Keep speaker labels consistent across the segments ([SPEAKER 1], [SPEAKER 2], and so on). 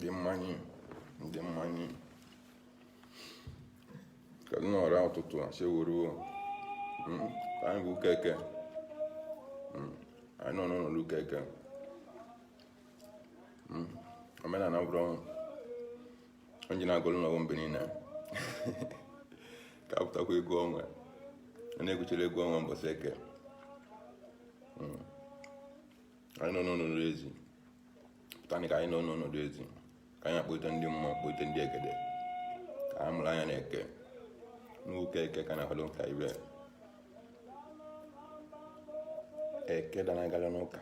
[SPEAKER 1] ndị mmanya ka dị n'ọra ụtụtụ a cheweruo ka anyị bụ keke anyị nọ n'ọnọdụ keke omenala bụrụ onye na-agụrụ n'ọgwụ mgbe niile ka apụtakwa egwu ọnwa a na-egwuchere egwu ọnwa mbọsị eke anyị nọ n'ọnọdụ ezi pụtani ka anyị nọ n'ọnọdụ ezi ka anyị akpọite ndị mmụọ kpọite ndị egede ka anyị mụrụ anya na-eke n'ụka eke ka na-akwado nka ibe eke danagara n'ụka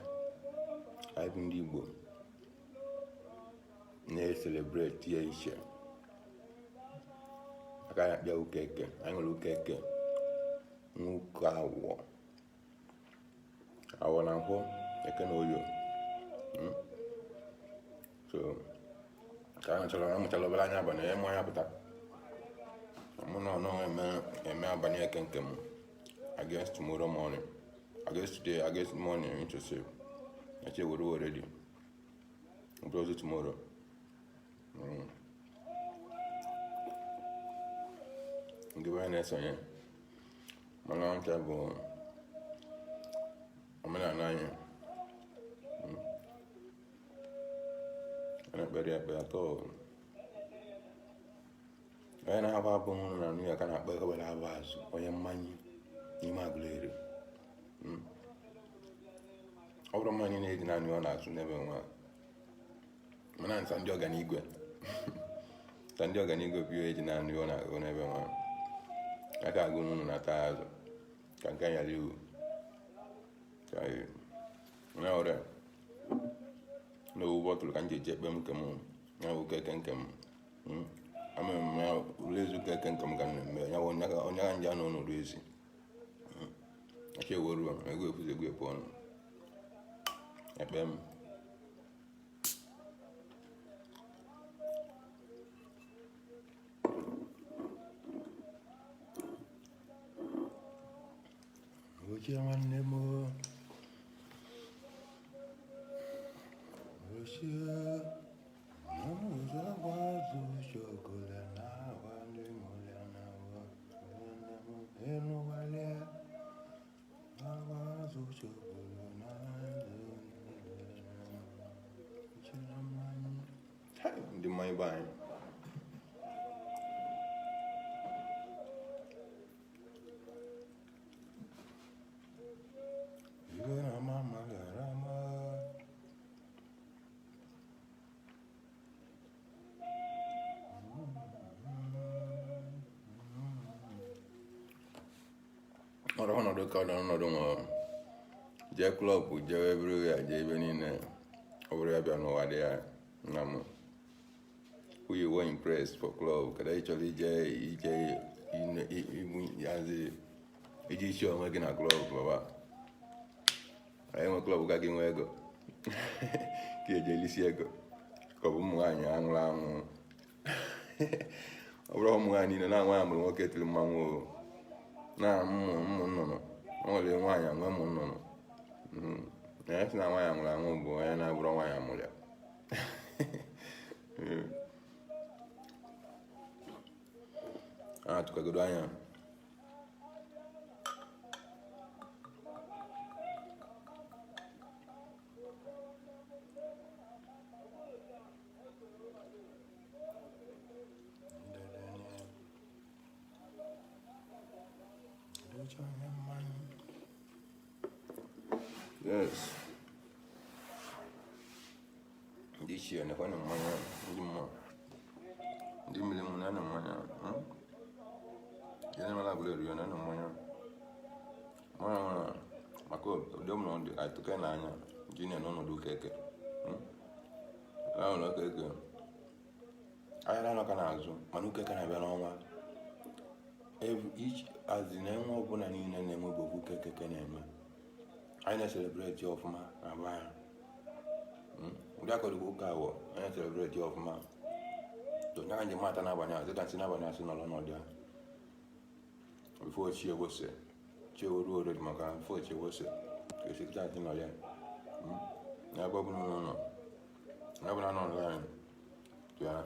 [SPEAKER 1] anyị bụ ndị Igbo na-eselebreti ya iche aka anyị akpịa ụka eke anyị nwere ụka eke n'ụka awọ na nkwọ eke na oyo so ka anyị mụchara obere anya abalị eme anya pụta mụ na ọnụ eme abalị eke nke m against tomorrow morning against morning interested eche were already because tomorrow ndị anyị na-esonye mana nke bụ omenala anyị na-ekpere ekpe atọ onye na-abụ abụ nwụrụ na nụ ya ka na-akpọ ego were abụ azụ onye mmanya n'ime Agụleri ọ bụrụ mmanya na-eji naanị ọ na-asụ n'ebe nwa mana nsa ndị ọganigwe ta ndị ọganigwe bụ eji naanị ọ na-agụ n'ebe nwa aka agụ n'ụlọ na-ata azụ ka nke anyara iwu ka na ọrịa n'owu bọtụlụ ka m ji eji ekpe m nke m ya bụ keke nke m amemme ulezu keke nke m ga mmemme ya onye agha nje anọ n'ụlọ ezi acha eweruo egwu efuzi egwu epu ọnụ ekpe m oche nwanne m ndị mmanya be anyị ọnọdụ ka ọnọdụ nwa jee klọb jee ebere ya jee ebe niile ọ bụrụ ya bịa n'ụwa dị ya nna m who you were impressed for club kada ị chọrọ ije iji isi onwe gị na klọb baba anyị nwe klọb ga gị nwe ego ka eji elisi ego ka ọ bụ ụmụ nwaanyị anwụrụ anwụ ọ bụrụ ụmụ nwaanyị niile na nwaanyị mụrụ nwoke tiri mmanwụ na ụmụ nnụnụ o nwere nwaanyị anwe ụmụ nnụnụ na ya sị na nwaanyị nwụrụ anwụ bụ onye na-abụrụ nwaanyị amụrụ ya a tụkagodo anya yes ndị ichie nekwa na mmanya ndị mmụọ ndị mmiri mụ na mmanya ihe na-emela Agụleri ya na mmanya maka ụdị m nọ atụke n'anya ji na n'ọnọdụ keke ahụrụ keke anya na anọka n'azụ mana ukeke na-abịa n'ọnwa azi na enwe ọbụla niile na-enwe bụ ofu keke na-eme anyị na-eselebreti ọfụma na be anyị ụdị akọdụkwa ụka awọ anyị na-eselebreti ọfụma onye anyị ji mata n'abalị azụ ka nsị n'abalị asị nọrọ n'ọdị a bifo ochie wose chie oru oredi maka bifo ochie wose ka esikita asị nọ ya n'ebe ọ bụla n'ụlọ n'ebe na nọ anyị ya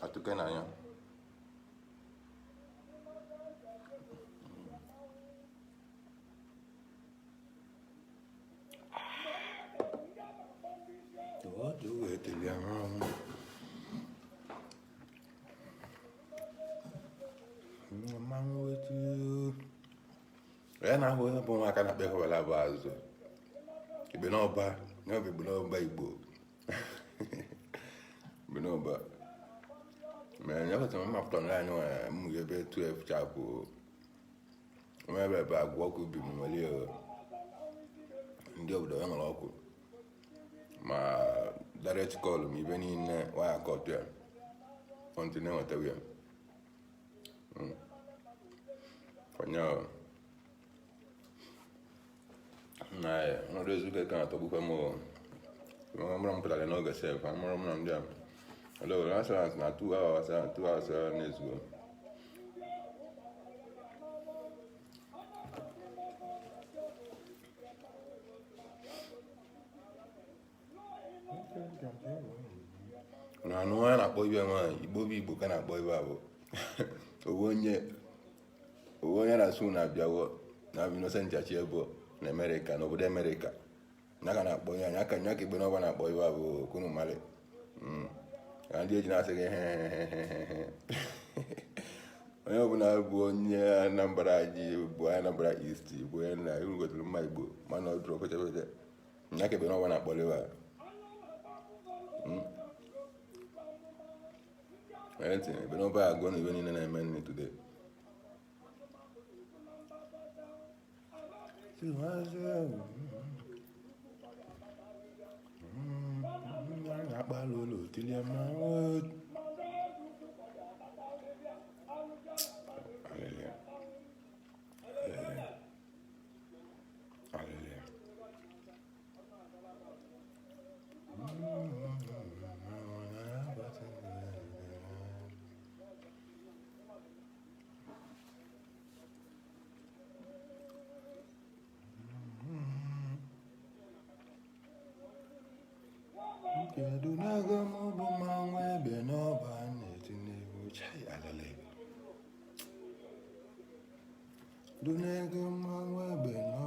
[SPEAKER 1] atuke na ya do it ya mango tu na ho na bo maka na be ho la ba azu ibe no ba no be no ba Igbo be no ba me nya ko tama ma plan la no mu ye be 12 chapo me be ba gwo ko bi mu wale ndi obodo enwere ọkụ ma direct call m ibe niile waya kọtụ ya kọntine nwetawe ya fanya na ọrụ ezuke ka atọgbukwe m mụrụ m pụtara n'oge sef amụrụ m na ndị a hello restaurant na 2 hours na-ezugo na anụ onye na-akpọ ibe nwaanyị Igbo bụ Igbo ka na-akpọ ibe abụ owe onye na-asụ na abịawo na Innocent ebe na Amerịka n'obodo Amerịka ya ka na-akpọ onye anya ka Igbo n'ọba na-akpọ ibe abụ kunu mali ka ndị eji na-asị gị onye ọbụla bụ onye Anambra ji bụ Anambra East bụ onye na iru gotụrụ mma Igbo mana ọ dụrụ kwechepete ya ka Igbo n'ọba na-akpọ ibe abụ anything, but nobody going even in a minute today. Kedu naga mobu manwe be no ba netini chai alale. Do naga manwe be no.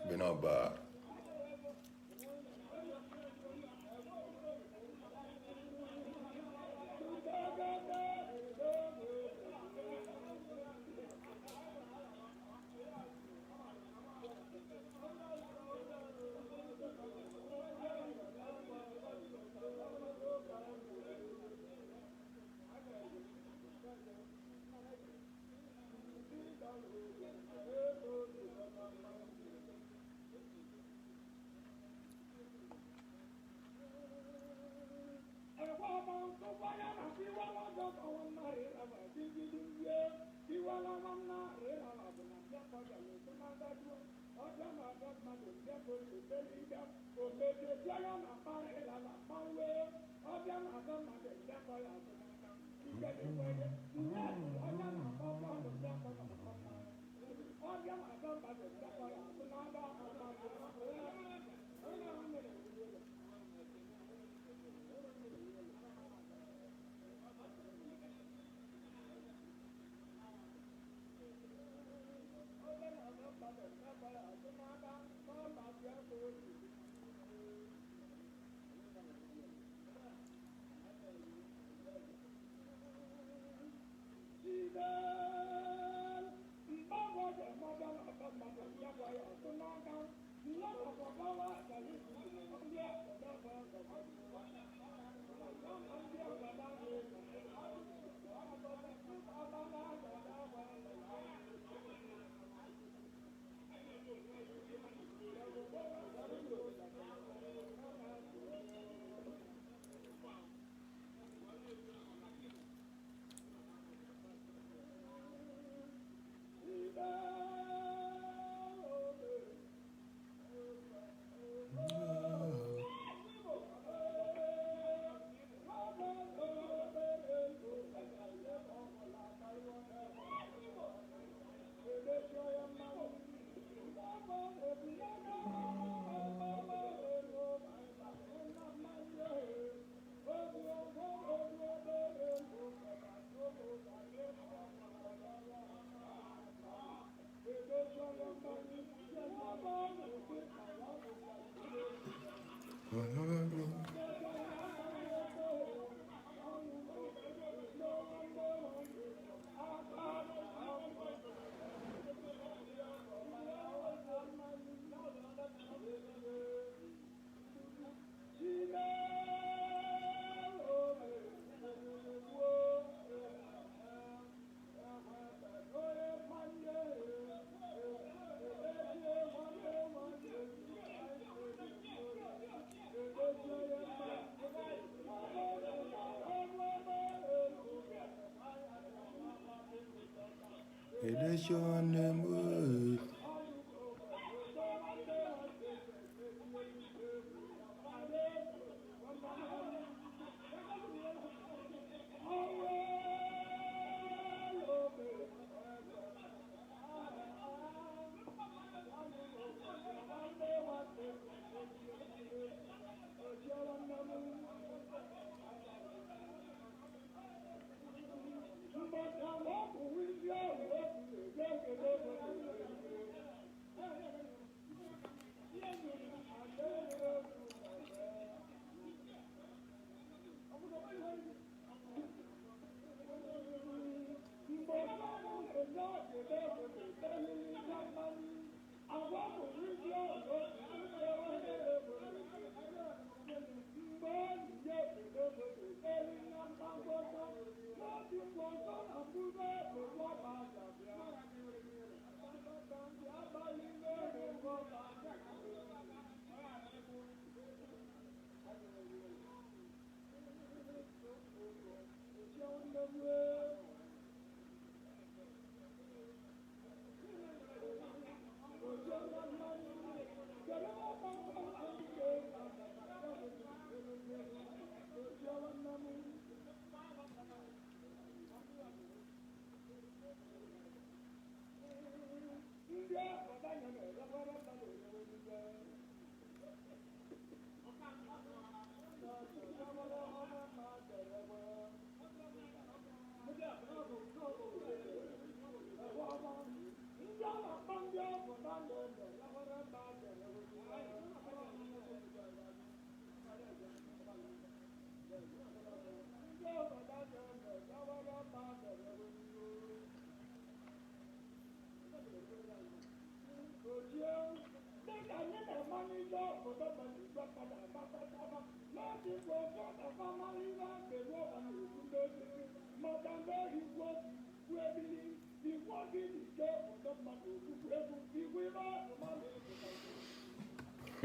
[SPEAKER 1] Benoba.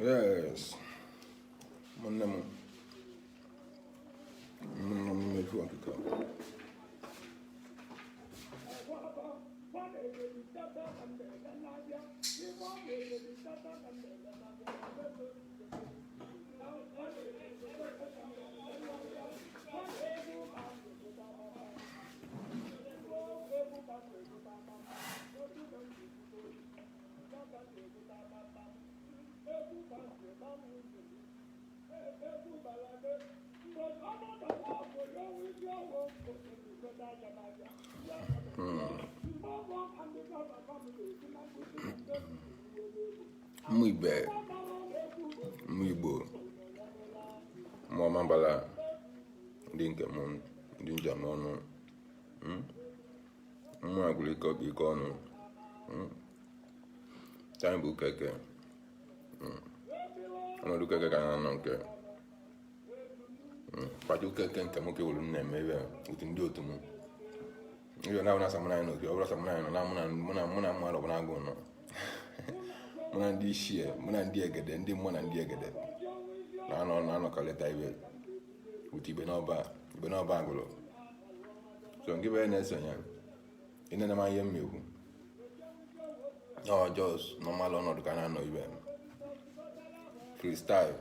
[SPEAKER 1] Yes. Mon Muy bad. Muy Igbo. Abali. Ndị nke m, ndị njem ọnụ. Mụ agụrụ ike ọnụ. Time bụ keke. Ọnọdụ keke ka na-anọ nke. Pati keke nke nwoke wuru na-eme ebe otu ndị otu m. Iyo na asa mụ na n'oge, ọ bụrụ asa mụ na nọ na mụ na mmadụ ọbụla agụ nọ. Mụ na ndị ishie, mụ na ndị egede, ndị mmụọ na ndị egede. Na-anọkọlịta ibe. Uti ibe n'ọba agụrụ. So nke bụ na-esonye. Ị na-eme ihe mmegbu. Just normal ọnọdụ ka na-anọ ibe. Freestyle.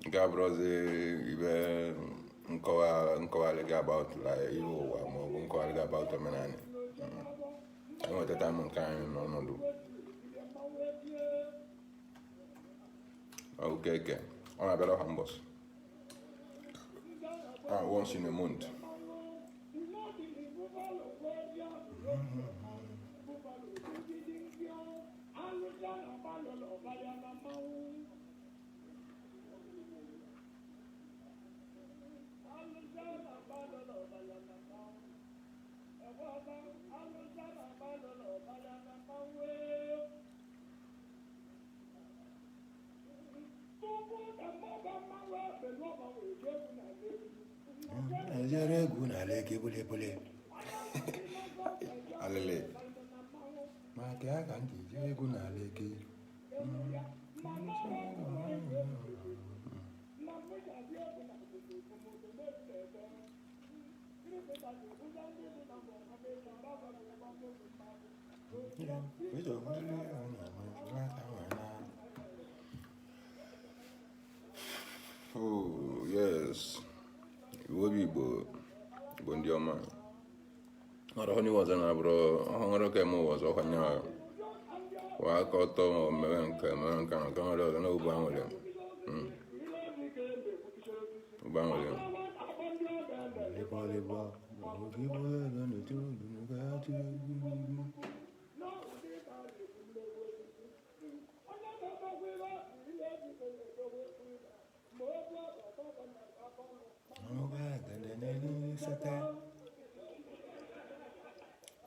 [SPEAKER 1] Nke abụrụzi ibe nkọwalị gị about like ihe ụwa maọbụ nkọwalị gị about omenani. Enweta time nke anyị n'ọnọdụ. Okay. Ọ na-abịara ọha mbọsị. Once in a month. Alele. Maka aka ndị egwu na aleke. Oh yes. Igbo ndị ọma. Ọrụ onye ọzọ na-abụrụ ọhụrụ ka eme ụwa ọzọ ọkwanye wa aka ọtọ ma mere nke nwere ọzọ n'ugbo anwere. Ugbo anwere.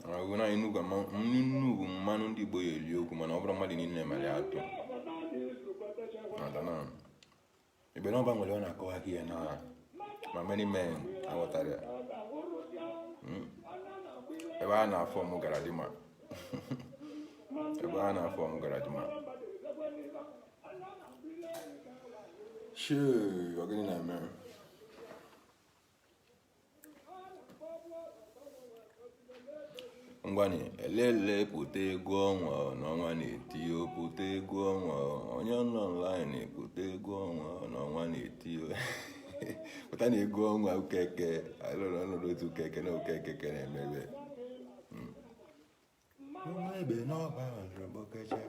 [SPEAKER 1] Ọ na Enugu mmanụ ndị Igbo ya eli okwu mana ọ bụrụ mmadụ niile mere atụ ebe na ọba nwere ọ na-akọwa gị ya na ma many men aghọtara ya ebe a na-afọ m gara dị ma ebe a na-afọ m gara dị ma shee ọ gịnị na-eme ngwani elele pụta ego ọnwa n'ọnwa na-eti pụta ego ọnwa onye nọ online pụta ego ọnwa n'ọnwa na-eti pụta na ego ọnwa ukeke alụrụ ọnọdụ otu ukeke na ukeke na-emebe ebe n'ọba ọzọgbọkeche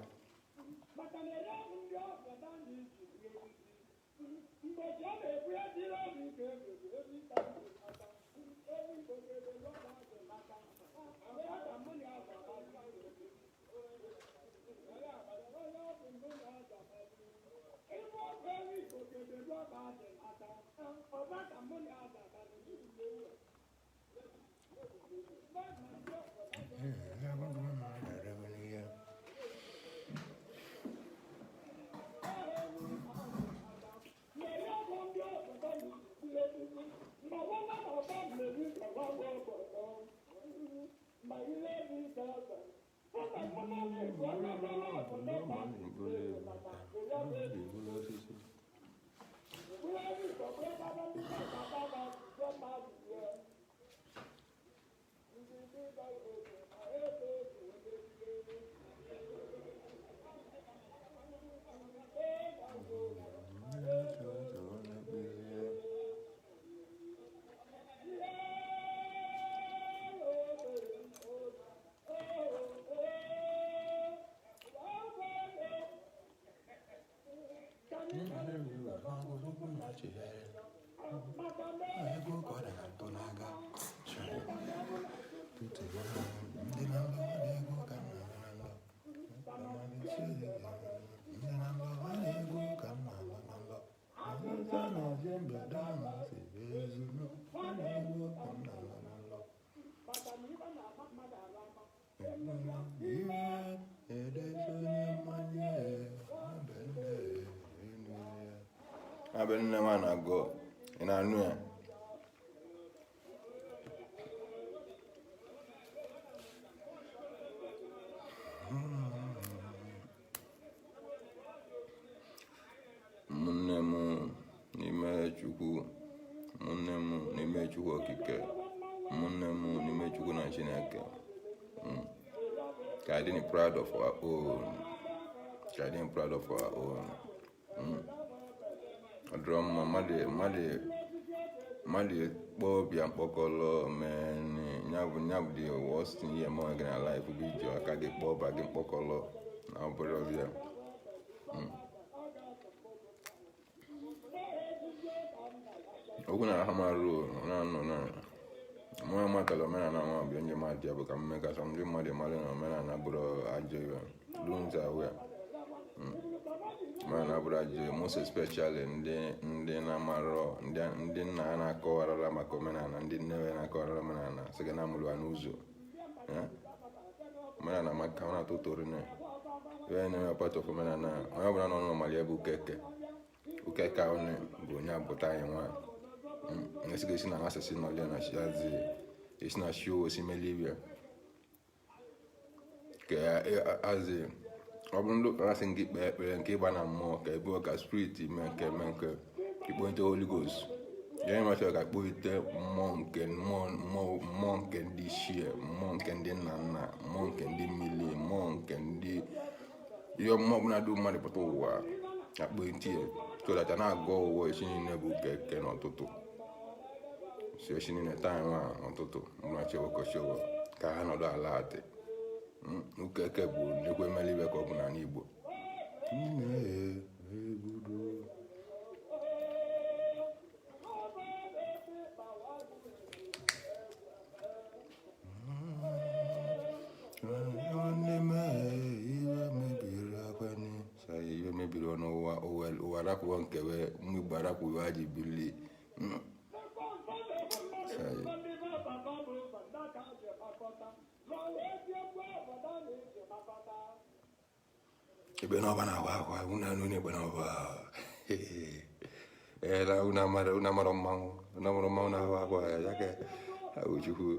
[SPEAKER 1] abe nne nwa na-agụ ị na-anụ ya ụmụnne m n'ime Chukwu okike ụmụnne m n'ime Chukwu na Chineke ka anyị dị proud of our own ọdụrụ mma mmadụ kpọọ bịa mkpọkọlọ nyabụ dị worst ihe ma gị na life bụ iji aka gị kpọọ ba gị mkpọkọlọ na ọbụrụ ọbịa okwu na ahamarụ na-anọ na mụnwa matala omenala nwa bụ onye mmadụ ya bụ ka mmekasa ndị mmadụ mmadụ na omenala bụrụ ajọ iwe lunza wea mana abụrụ ajọ most especially ndị na-amarọ ndị nna ha na-akọwarala maka omenala ndị nne ha na-akọwarala omenala sị gị na-amụrụ ha n'ụzọ omenala maka ọ na-atụtụrụ na ihe na-eme part of omenala onye ọbụla nọ n'ọmali ebe ukeke onye bụ onye abụta anyị nwa esighị esi na asịsị nọlia na chiazi esi na shio osi melibia ka azi ọ bụrụ ndị ụkara sị gị kpee ekpere nke ịgba na mmụọ ka ebu ọka spirit mee nke ikponite Holy Ghost ihe machọrọ ka kpoite mmụọ nke ndị ichie mmụọ nke ndị nna nna mmụọ nke ndị mmiri mmụọ nke ndị ihe mmụọ ọbụla dị mmadụ pụta ụwa akpoite ya tụlata na-agụ ụwa esi niile bụ keke n'ụtụtụ si esi niile taa nwa n'ụtụtụ mgbachewokochewo ka ha nọdụ ala atị ukeke bụ nnekwu emelibe ka ọ bụ na n'Igbo iwe mebiri n'ụwa ụwa rapụwo nkewe ụmụ Igbo arapụghị ha ji bili Igbe n'ọba na-agba akwa una n'une igbe n'ọba era una mara mmanwụ na-agba akwa ya ka Chukwu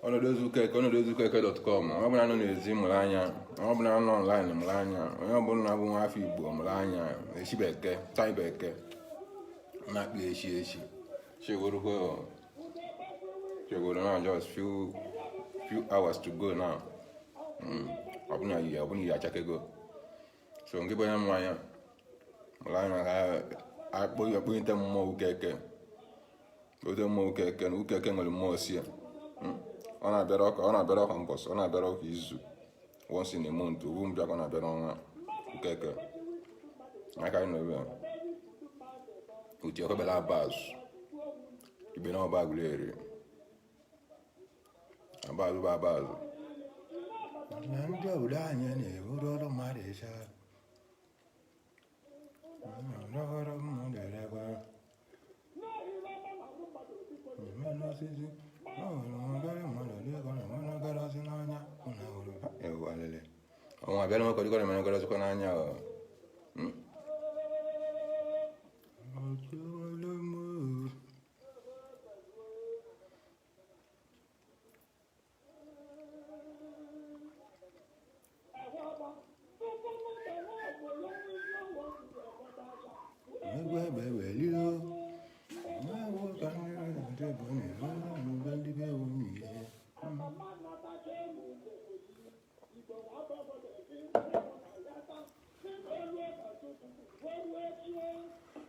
[SPEAKER 1] ọnọdụezukeke.com ọ bụla nọ n'ezi mụrụ anya ọ bụla nọ online mụrụ anya onye ọbụla na-abụ nwa afọ Igbo mụrụ anya echi bekee tai bekee na-akpị echi chegoro now just few hours to go now ọ bụla yi achakego so nke bụ onye mụ anya mụrụ anya ka akpọghite mmụọ ukeke na ukeke nwere mmụọ si ya ọ na-abịara ọka mbọsị ọ na-abịara ọka izu once in a month owu mbịa ka ọ na-abịara ọnwa ukeke aka anyị n'obe uche ọkọbela abazụ igbe na ọba agụleri abazụ bụ abazụ na ndị obodo anyị na-eburu ọrụ mmadụ ịcha ọrụ mmadụ erekwa ọnwa bịara nwekọdịkọrọ mere gọrọzikọ n'anya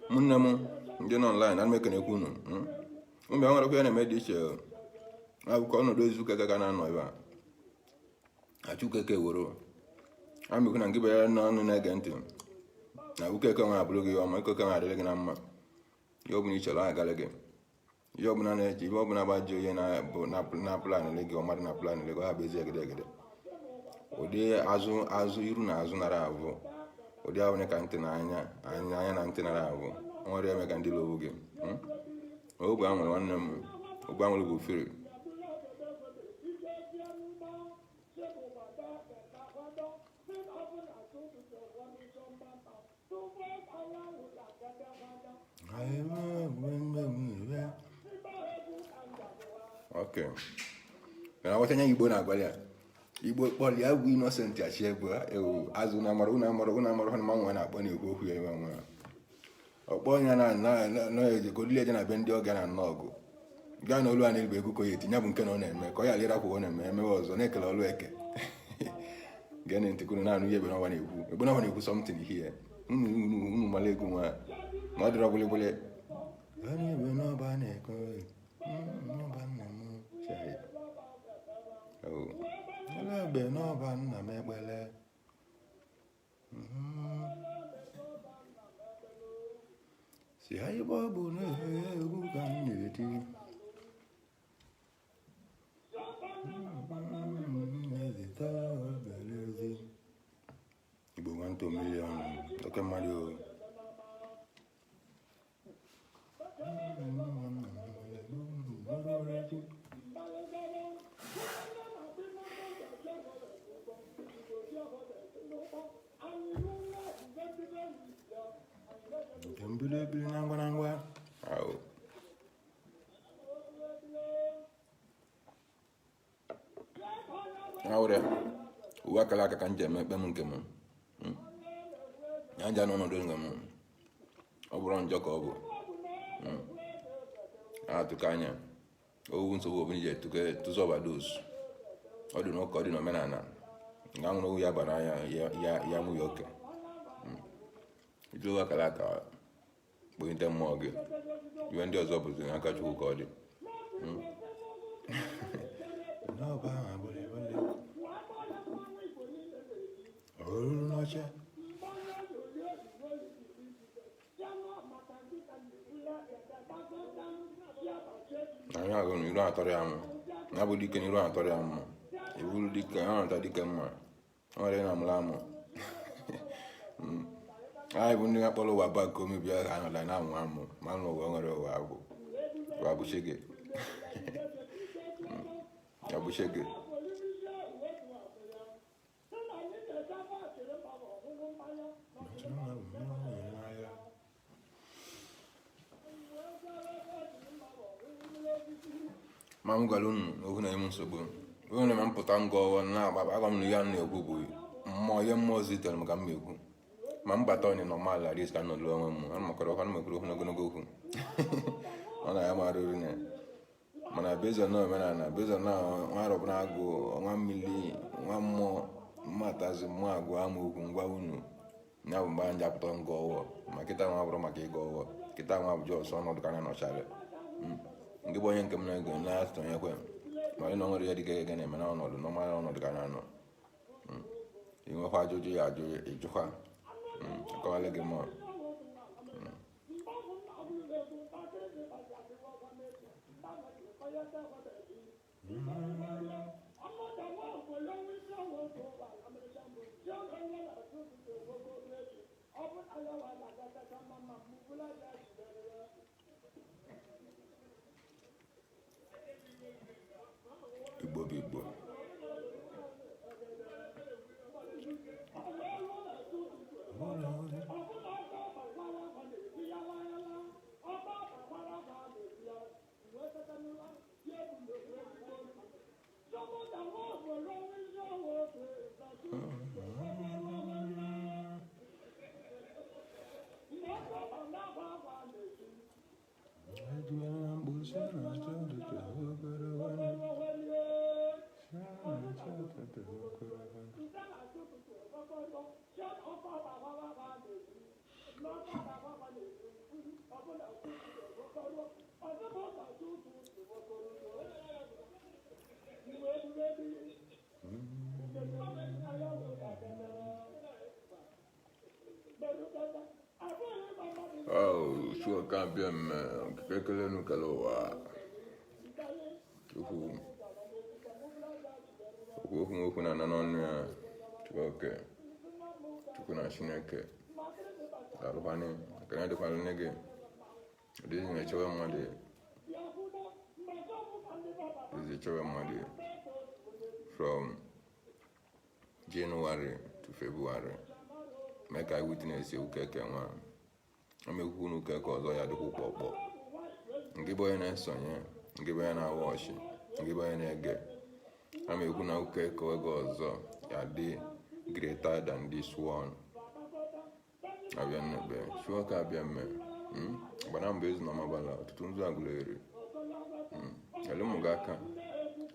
[SPEAKER 1] ụmụnne m ndị nọ online ana m ekenekwa unu mgbe nwerekwa ya na-eme dị iche akụkọ ọnọdụ ezukeke ga na-anọ ebe a achukeke woro amekwu na nke bụ ya n'ọnụ na-ege ntị na ukeke nwe abụrụ gị ọma ikeke nwe adịrị gị na mma ihe ọbụla ichere agara gị ihe ọbụla na-eche ihe ọbụla gbaji onye na plan gị ọmadụ na plan gị ha bụ ezi egedegede ụdị azụ iru na azụ nara abụ ụdị ahụ ka ntị na anya na ntị nara abụ nwere eme ka ndị lowu gị ogbe anwere nwanne m ogbe anwere bụ ofere okay na wata nya Igbo na-agbalị a Igbo kpọrọ ya bụ Innocent achị egbe azụ na amara una amara ha na na-akpọ na-ekwu okwu ya ebe nwa ọkpọ onye na-eje kodile eje na be ndị ọga na nnọọgụ gaa na olu a na-ebe egwu ka ya etinye bụ nke na ọ na-eme ka ọ ya lere akwụkwọ na-eme emewe ọzọ na-ekele ọlụ eke gene ntịkwuru na-anụ ihe Egbenọba na-ekwu something here unu mara egwu nwa ma ọ dịrọ gbụlịgbụlị Egbenọba na-ekwu Egbenọba nna m ekpele si anyị bụ na-egwu ka m na-eti Igbo 1 million oke mmadụ ebili na ngwa ahụrụ uwe akara aka ka m ji eme ekpe m nke m ya nja n'ọnọdụ nke m ọ bụrụ njọ ka ọ bụ atụka anya owu nsogbu obodo iji tụzọba dos ọ dị n'ụka ọ dị n'omenala nga nwụrụ ya bara ya nwụ ya oke ijuwa kala aka kponyete mmụọ gị iwe ndị ọzọ bụzi n'aka Chukwu ka ọ dị n'ọba ahụ abụrịbụlị oruru n'oche anyị agụ n'iru atọrọ ya mma ya bụ dike n'iru atọrọ ya mma iburu dike ya nọta dike mma nwere na amụrụ amụ anyị bụ ndị akpọrọ ụwa bak ka omebi ha anọda na anwụ amụ ma nụ ụwa nwere ụwa abụchege abụchege ma m gwara unu okwu na emu nsogbu onye ma mpụta ngọ ọwa na-agba m na ya na-ekwu bụ mmụọ ihe mmụọ zitere m ka m ekwu ma m bata onye nọmal adịs ka nọdụ onwe m ana makọrọ ọkwa mekwuru okwu n'ogologo okwu ọ na ya mara ori na mana bezọ na omenala bezọ na nwa arọbụna agụ nwa mmiri nwa mmụọ mmatazi mmụọ agụ ama okwu ngwa unu ya bụ mgbe anyị apụta ngọ ọwọ ma kịta nwa bụrụ maka ịga ọwọ kịta nwa bụ jọs ọnọdụ ka anya nọchara ndị bụ onye nke m na-ego na-atụnyekwe ma ị na nwere ya dịka ege na-eme na ọnọdụ n'ọmara ọnọdụ ka na-anọ inwekwa ajụjụ ya ajụ ịjụkwa akọwala gị mmụọ Igbo bụ Igbo Chukwu ka bịa mme ekele n'ukele ụwa okwu na ana n'ọnụ ya Chukwu na Chineke alụkwani ekene dịkwara nne gị ọdịzi na-echewe mmadụ from January to February make I witness ukeke nwa amekwu n'ukeke ọzọ ya dịkwa ụkpọkpọ nke bụ onye na-esonye nke bụ onye na-awọchi nke bụ onye na-ege amekwu na ukeke oge ọzọ ya dị greater than this one abịa nnebe chụọ ka abịa mme gbana mgbe ezu na mabala ọtụtụ nzu agụleri elụmụga aka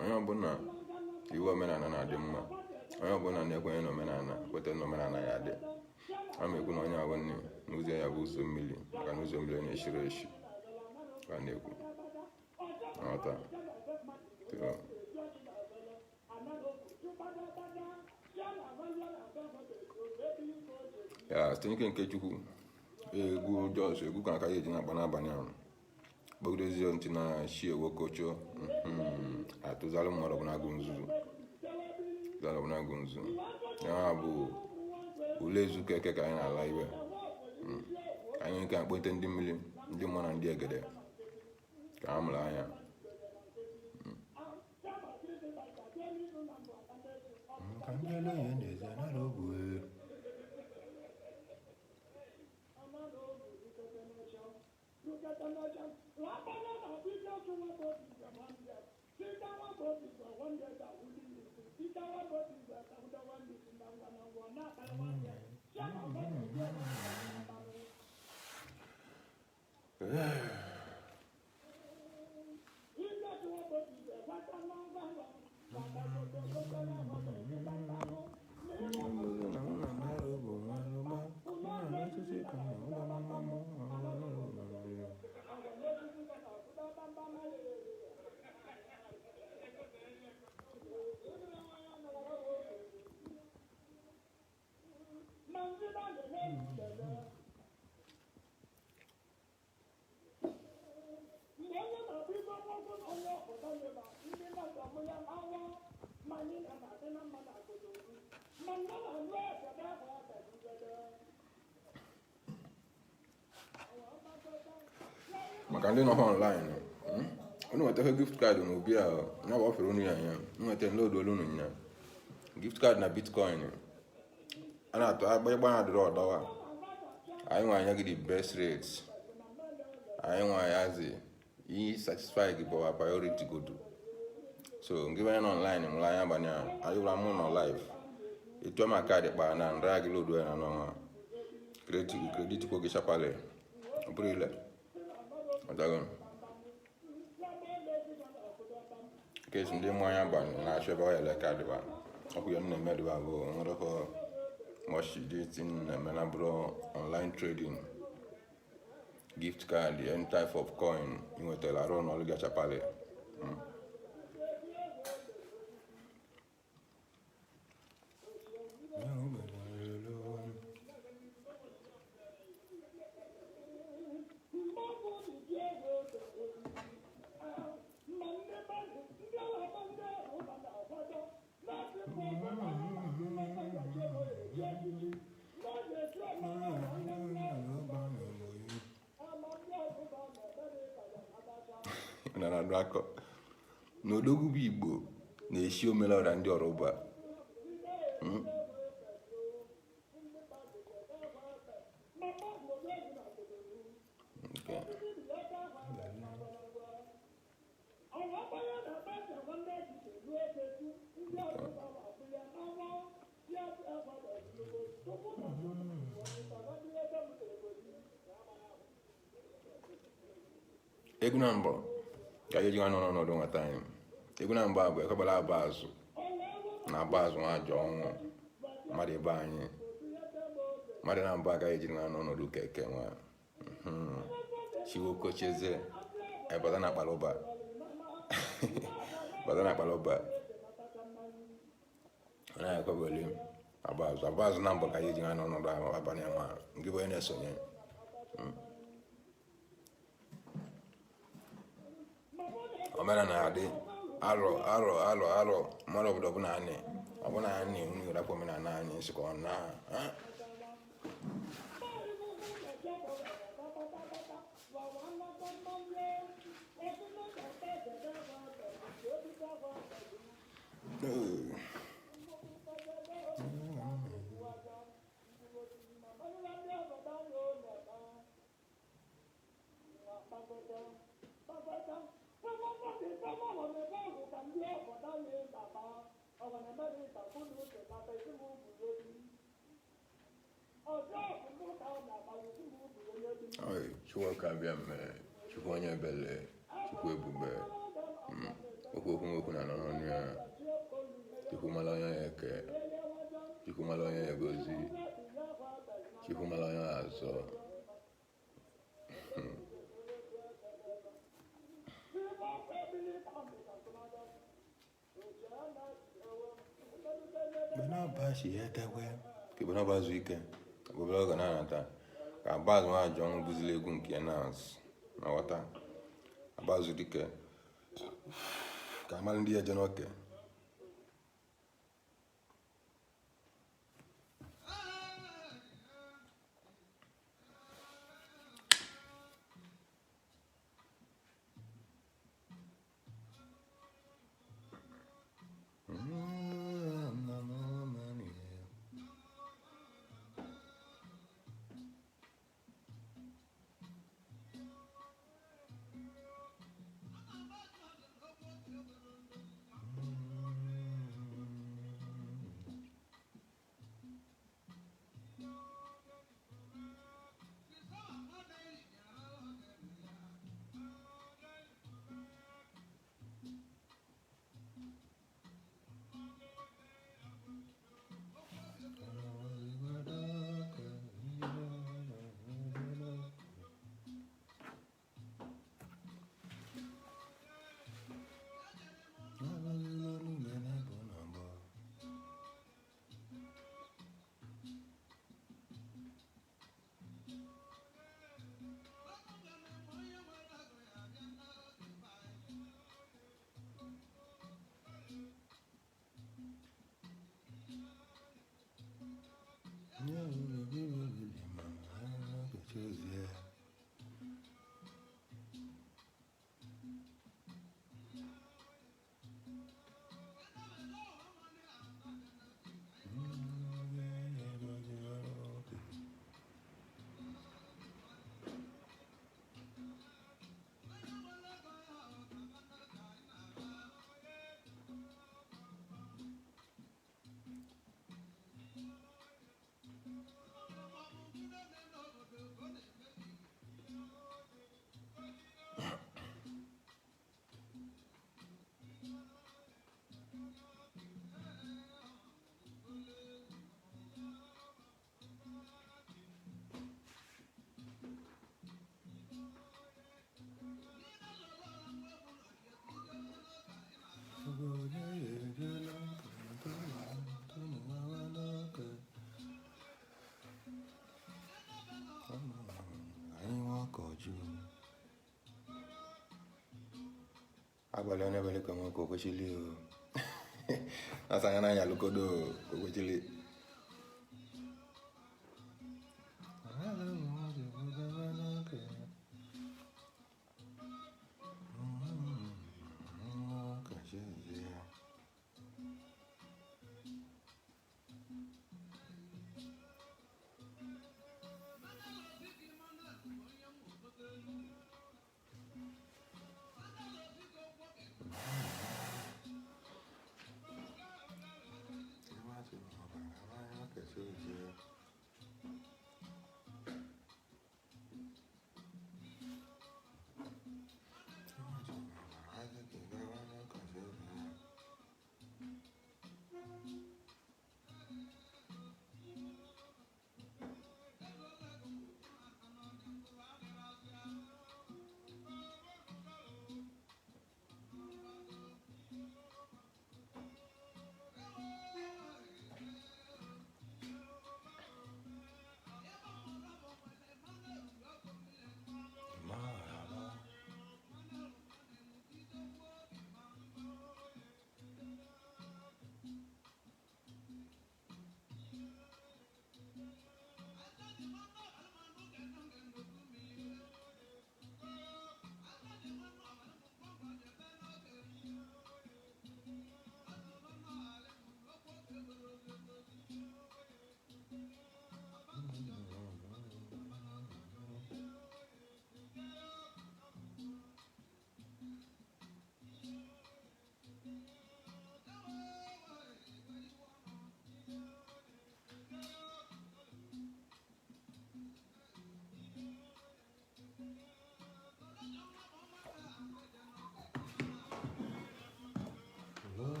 [SPEAKER 1] onye ọbụla iwu omenala na-adị mma onye ọbụla na-ekwenye na omenala kweta na omenala ya dị amekwu na onye abụọ n'ụzọ ya bụ ụzọ mmiri maka na ụzọ mmiri na-eshiri eshi ka na-ekwu nghọta ya site n'ike nke Chukwu egwu jọs egwu ka aka ya eji na-akpa n'abalị ahụ gbagidezi ntị na shi ewokocho atụzalụ mmadụ ọbụnagụ nzuzu ya bụ ule ezuko eke ka anyị na-ala iwe anyị nke akpọte ndị mmiri ndị mmụọ na ndị egede ka ha mụrụ anya ka ndị ele ya na-eze nara ogwu maka ndị nọ online unu nweta gift card n'obi ahụ na ọ ofere unu ya anya nweta load olu unu nya gift card na bitcoin a na-atụ agba na dịrị ọdawa anyị nwe anya gị the best rates anyị nwe ayazi i satisfy gị bụ priority godo so ngị banye na online nwere anya banye anyị wụra mụ nọ live etu ma kaadị kpara na nra gị load ya na n'ọnwa credit kwa gị chapale ọ bụrụ ile ọdago case ndị mmanya ban na-achọ ebe ọ ya leka dịba ọkụ ya na-eme dịba bụ nwerekọ mọchidating na-eme na bụrụ online trading gift card any type of coin inwetara arụ n'ọlụ gị achapali n'odogwu bụ Igbo na-eshi omelọra ndị Yoruba egwu na mbọ ka anyị ji nwa n'ọnọdụ nwata anyị egwu na mbọ abụ ekwebala aba azụ na aba azụ nwa ajọ ọnwụ mmadụ ebe anyị mmadụ na mbọ agaghị eji nwa n'ọnọdụ keke nwa chiwokocheze ebata na akpalụba bata na akpalụba na ekwebali aba azụ na mbọ ka anyị eji nwa n'ọnọdụ abalị nwa nke bụ onye na-esonye omena na-adị arọ mmadụ obodo ọbụla anyị unu rapụ omenala anyị nsịkọ na Chukwu abịa mere Chukwu onye ebele Chukwu ebube okwu na n'ọnụ ya Chukwu mara onye ya eke Chukwu mara onye ya gozi Chukwu mara onye ya azọ kebena bazu ike obere oge na-anata ka abazụ ajọ ọnwụ bụzili egwu nke nas na ghọta abazụ dike ka amalụ ndị eje n'oke Abali onye bele como kokochili o. Asanya na nya lukodo kokochili.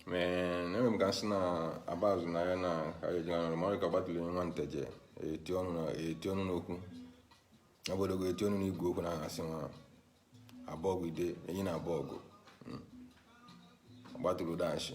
[SPEAKER 1] Man, never can see na about na na Kajana America battle in one teje. A tion no ku. Abodo go tion ni go na asima. Abog we dey, yin abog. Battle dash.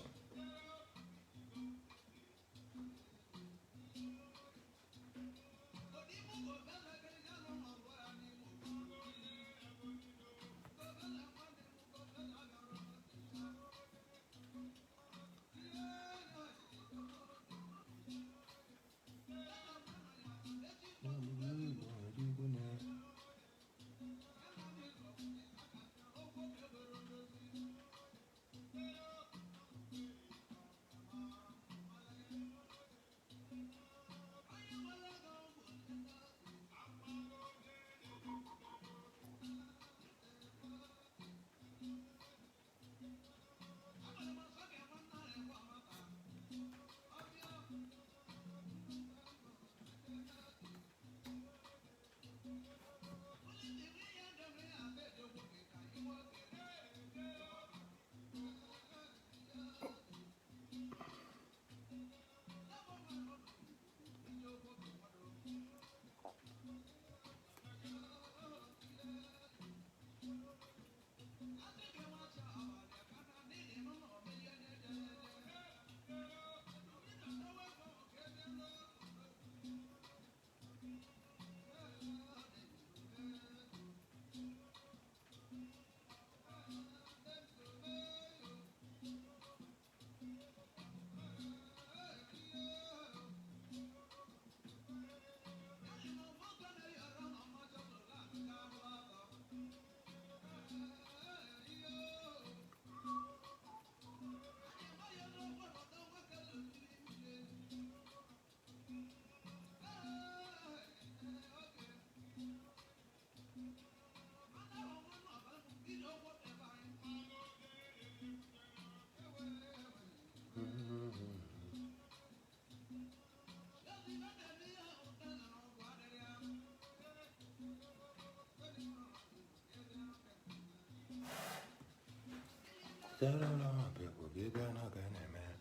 [SPEAKER 1] People give an again, man.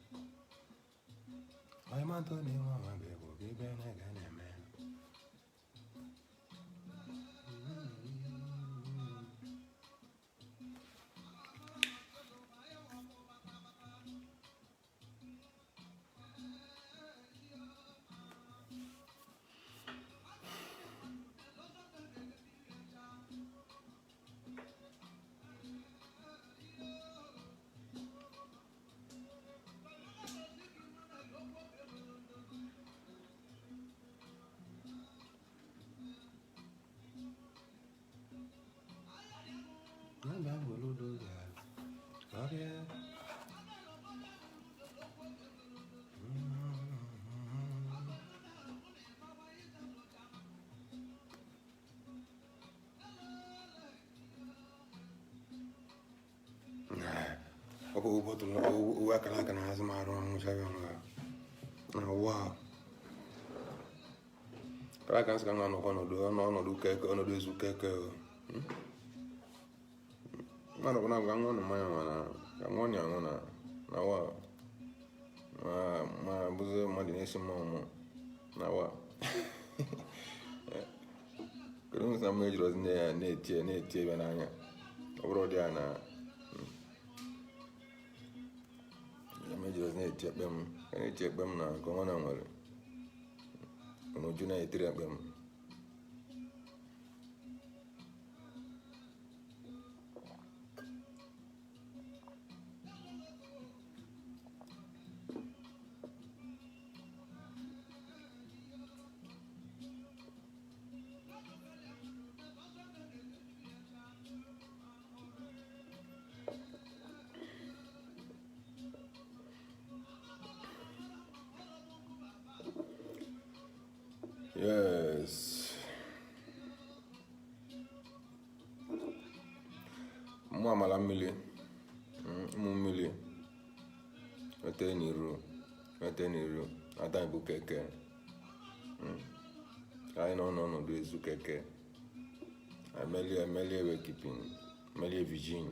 [SPEAKER 1] I'm Anthony, Mama, people give an again, man. Ako bottle o akala kana hazma aro mo sabi na wow. Kala kan ska ngano kono do keke ono do zu keke. Ngano kuna ngano manya na ngoni ngona na wa ma buzo ma dinesi mo na wa. Kuru sa mo jiro ne tie be na anya. Obro dia na na ko na nwere ono juna etiri akpem yes mo amala mmili ete niru ada ibu keke ai no do ezu keke emeli we keeping emeli virgin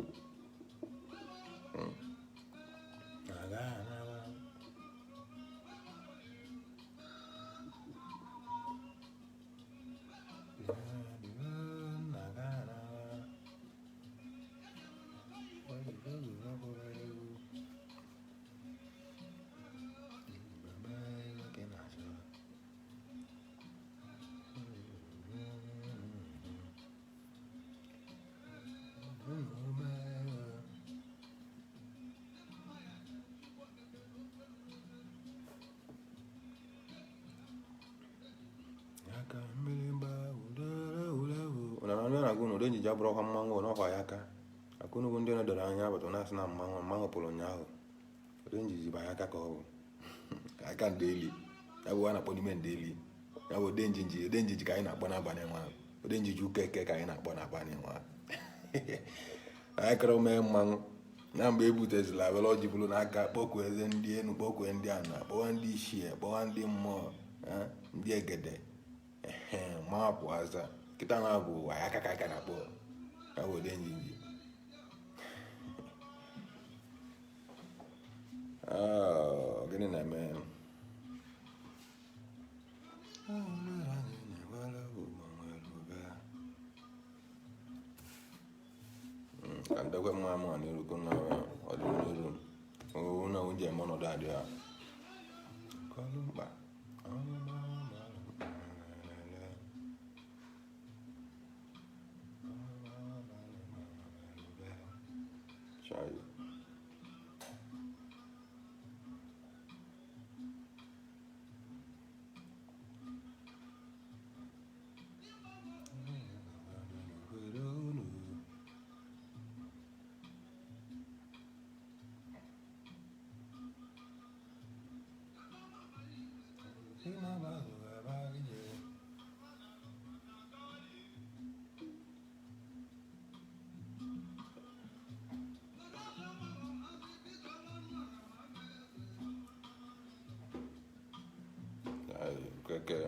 [SPEAKER 1] Udo njiji abụrụ ọkwa mmanwụ n'ọkwa ya aka akụnugu ndị doro anya bụ na asị na mmanwụ pụrụ ụnyaahụ udo njiji ba ya aka ka ọ bụ aka ndị eli ya bụ a na-akpọ n'ime ndị eli ya bụ ode njiji ka anyị na-akpọ n'abalị nwa ode njiji ụka eke ka anyị na-akpọ n'abalị nwa anyị kọrọ mee mmanwụ na mgbe ebutezila abịala ọjị bụrụ n'aka kpọkụ eze ndị enu kpọkụ ndị ana kpọwa ndị ishie kpọwa ndị mmụọ ndị egede mapụ aza kita na bụ aka ka na akpọ ya bụ ode njiji gịnị na-eme ka ndekwe mma mụ na-eruko n'ọdịnihu na oúnjẹ mọ́nọ̀dụ adị ha kọlu mkpa Chai. Okay.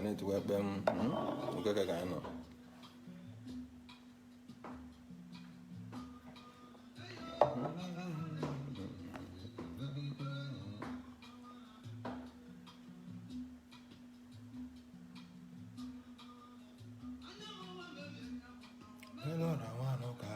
[SPEAKER 1] Ini tu apa muka kakak ano. Hello, Rawano ka.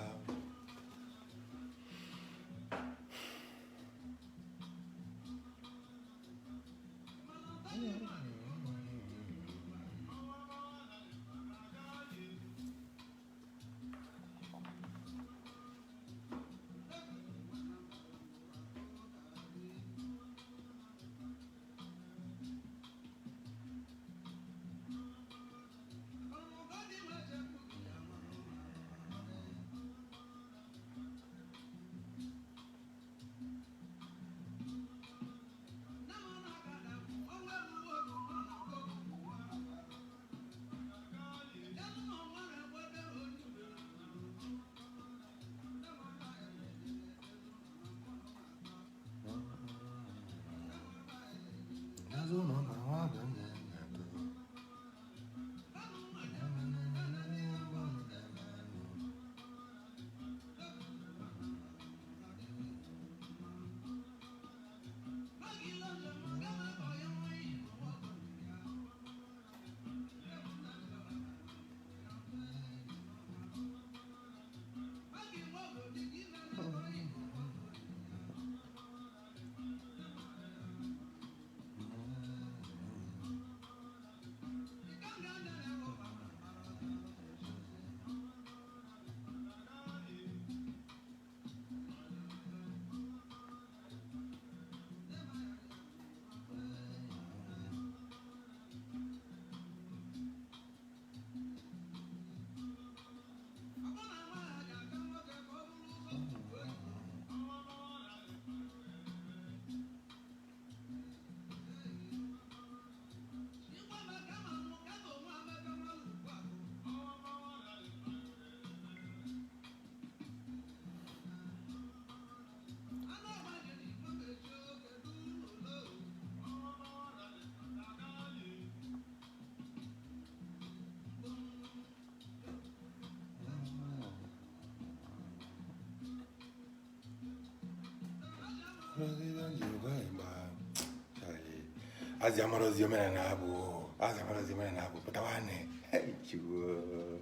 [SPEAKER 1] Aziamorozi omena nabo, aziamorozi omena nabo, patawane. Hey, chuo.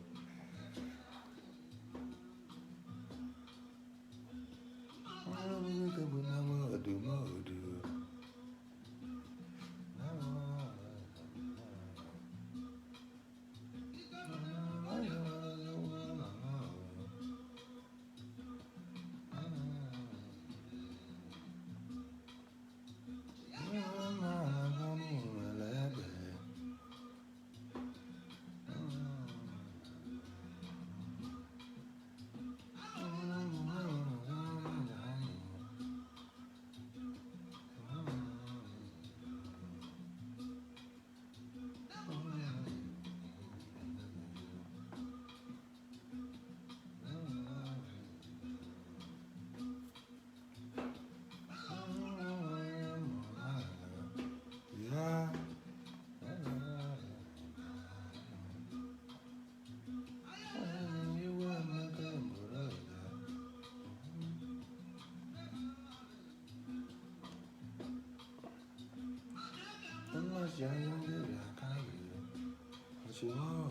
[SPEAKER 1] sụọ.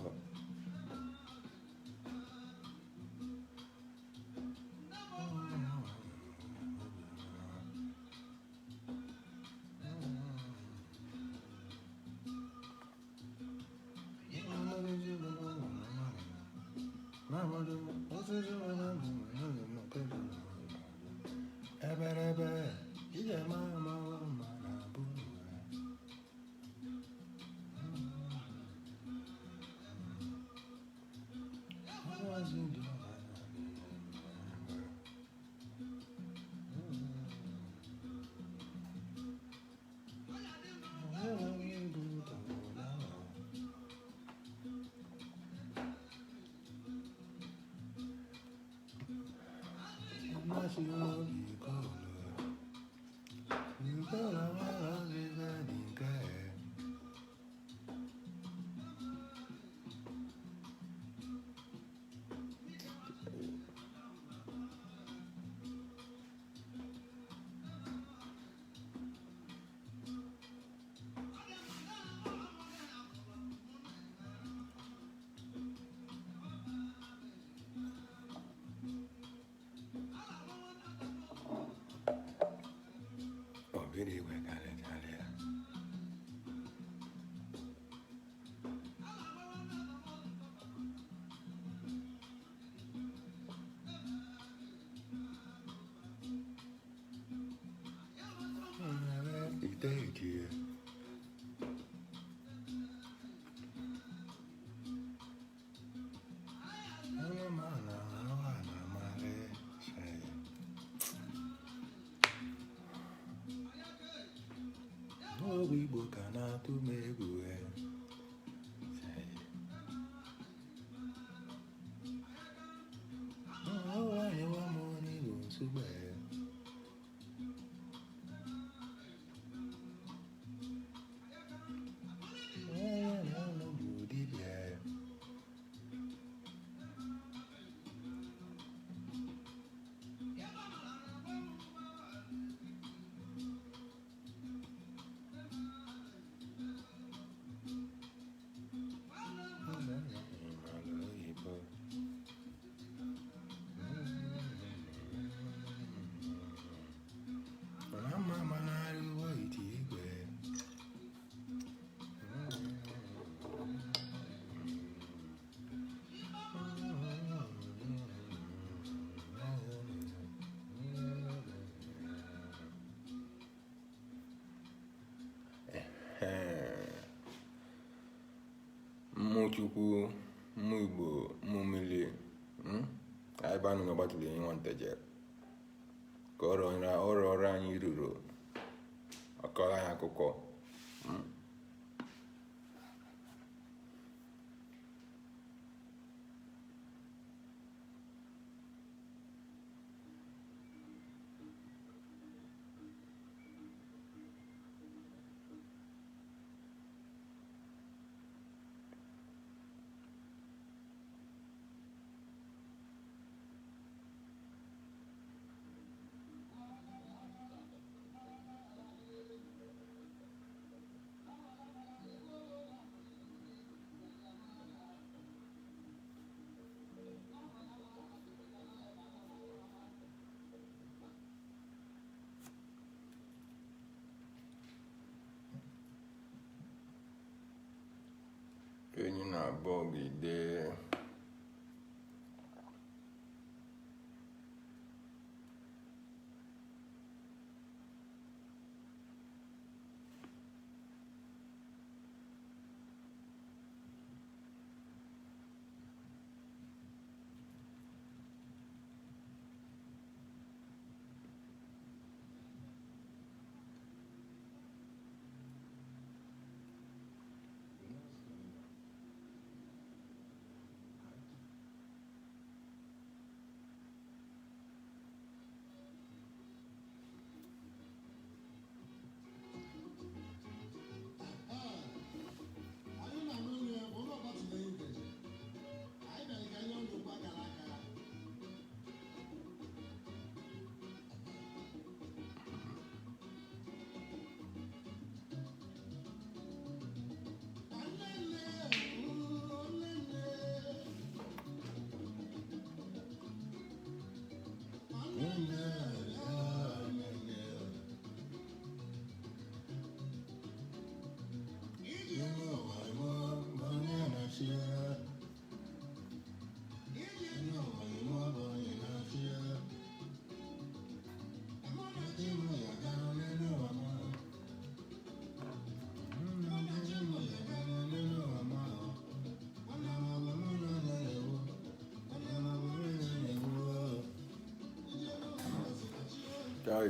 [SPEAKER 1] Really, we're gonna tell you. Thank you. Igbo ka na-atụ m egwu anyị nwa m n'Igbo nsogbe bụ dibịa Chukwu mmụ Igbo mmụ mmiri anyị banụ n'ọgbatụrụ enyi nwanteje ka ọrụ anyị ruru ọkọrọ anyị akụkọ enyi na-abọgide Chai.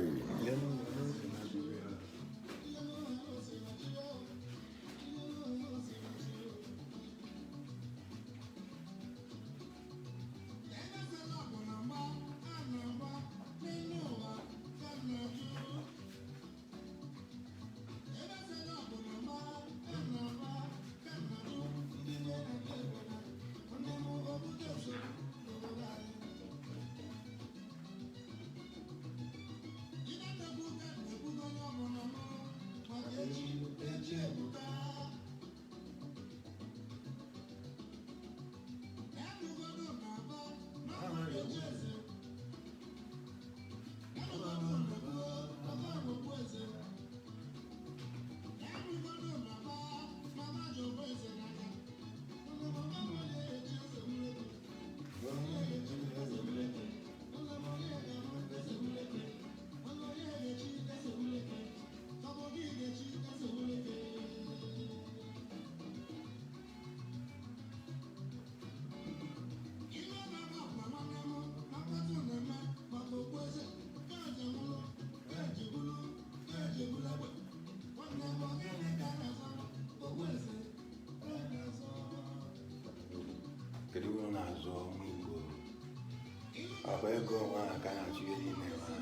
[SPEAKER 1] Kedu uru na-azụ ọnwa Igbo? Akwa ego ọnwa ka a na-achụ ihe n'ime ha.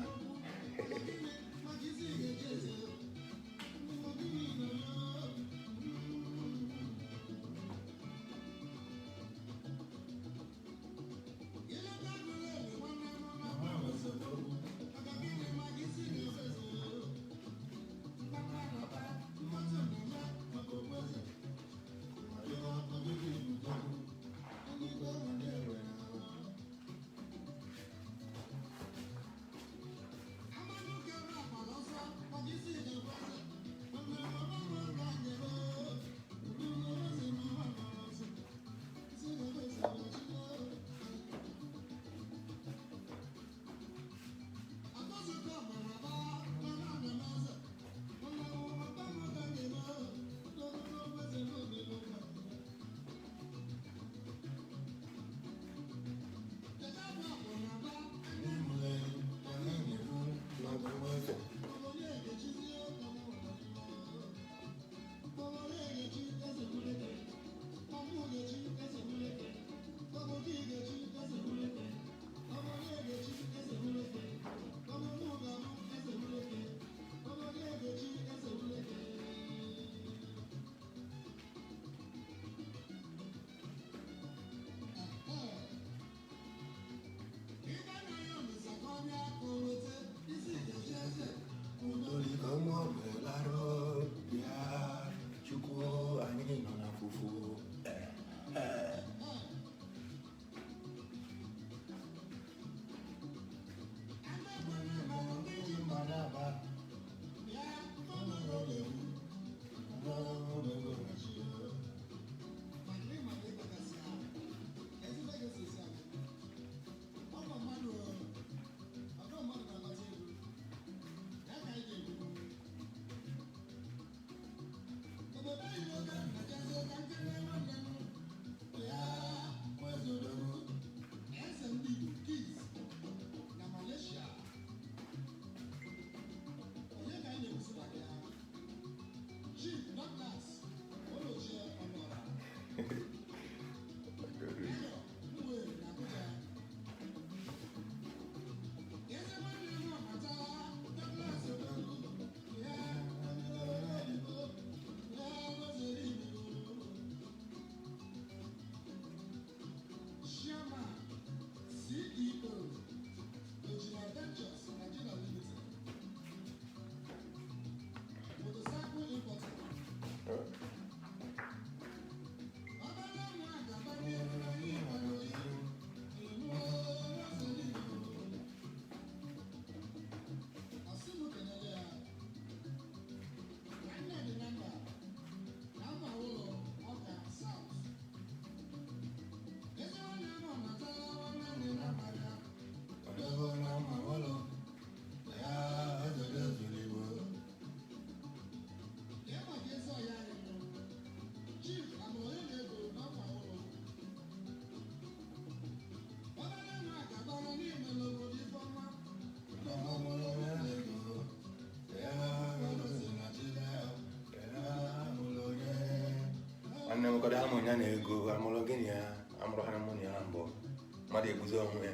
[SPEAKER 1] nọkọta amụ ya na ego amụrụ gịnị ya amụrụ ha na mụ na ya na mbụ mmadụ eguzo onwe ya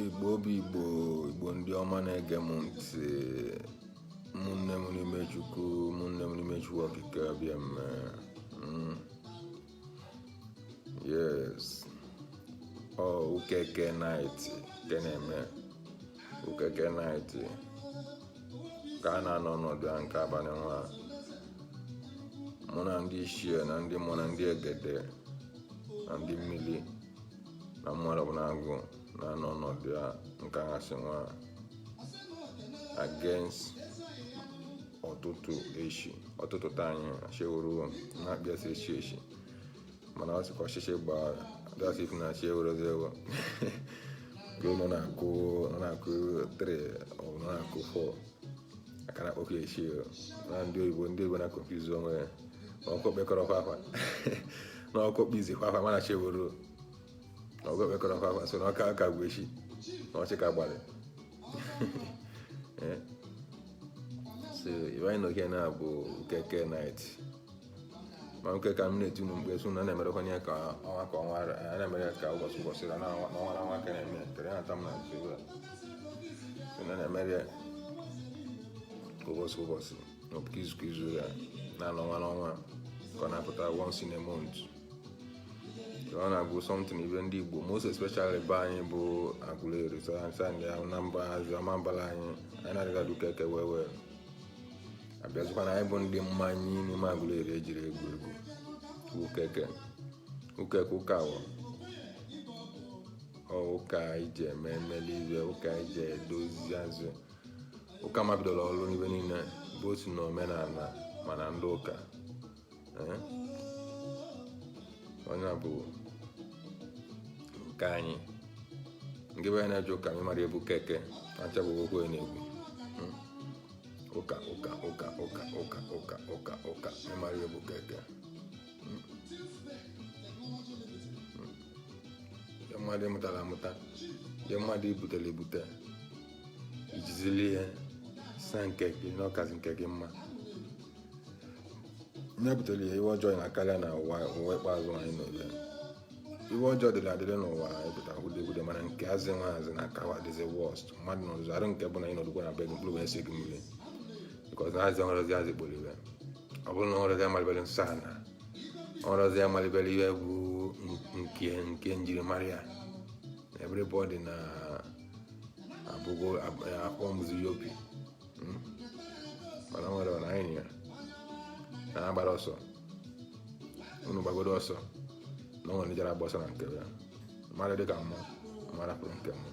[SPEAKER 1] Igbo obi Igbo ndị ọma na-ege m ntị, ụmụnne m n'ime Chukwu, ụmụnne m n'ime Chukwu okike abịa mme. Yes, ukeke night ke na-eme ukeke night ka a na-anọ ọnọdụ ya nke abalị nwa mụ na ndị ishie na ndị mụ na ndị egede na ndị mmiri na mmadụ bụ na-agụ na-anọ ọnọdụ ya nke aghasị nwa against ọtụtụ anyị achewuru na-akpịasị echi mana ọ sịkwa ọchịchị gbara dasif na achewurozewo ka ụlọ na-akụ 3 ọ bụ na-akụ 4 aka na akpọkọ echi na ndị Igbo na-akọpizu onwe ya n'ọkụ kpekọrọ fafa n'ọkụ kpizi fafa mana chewuru n'ọkụ kpekọrọ fafa so na ọka bụ echi na ọchị ka gbalị so ibe anyị nọ here na bụ ukeke night ma nke ka m na-eti unu mgbe na na-emerekwana ya ka ọnwa a na-emere ka ụbọchị na ọnwa ka na-eme kere ya ata m na na-emere ka ụbọchị n'ọpụka izu ya na n'ọnwa ka ọ na-apụta once in a month. Ọ na-abụ something ibe ndị Igbo most especially be anyị bụ Aguleri ndị ahụ na mbala anyị na-adịga duka eke wee abịazikwa na anyị bụ ndị mmanya n'ime Aguleri ejiri egwu ụka ụka ije eme mmelibe ụka ije edozi azụ ụka mabidoro ọrụ n'ibe niile bụ otu na omenala mana ndị ụka onye bụ nke anyị nke bụ ya na-eje ụka anyị mara ebu keke acha bụ okwu na-egwu ụka mara ebu keke ya mmadụ mụtara amụta ya mmadụ ibutere ebute ijizili ihe sa nke gị n'ọkazi nke gị mma nye butere ihe iwe ọjọọ na-akarịa na ụwa ikpeazụ anyị n'ebe iwe ọjọọ dịrị adịrị n'ụwa ịpụta gwude mana nke azị nwaazị na akawa dịzi worst mmadụ nọrụzi arụ nke bụ na anyị nọdụkwa na be gị mkpụrụ wee si gị mmiri bikọz na azị ọrọzi azị kpolibe ọ bụrụ na ọrọzi amalibere nsọ na ọrọzi amalibere ihe bụ nke njirimara ya everybody na abụgo akpọmzi yopi mana nwere ọ na anyị ya na-agbara ọsọ unu gbagodo ọsọ na ọ nwere jere agba ọsọ na nke ya mmadụ dịka mmụọ mara pụrụ nke mmụọ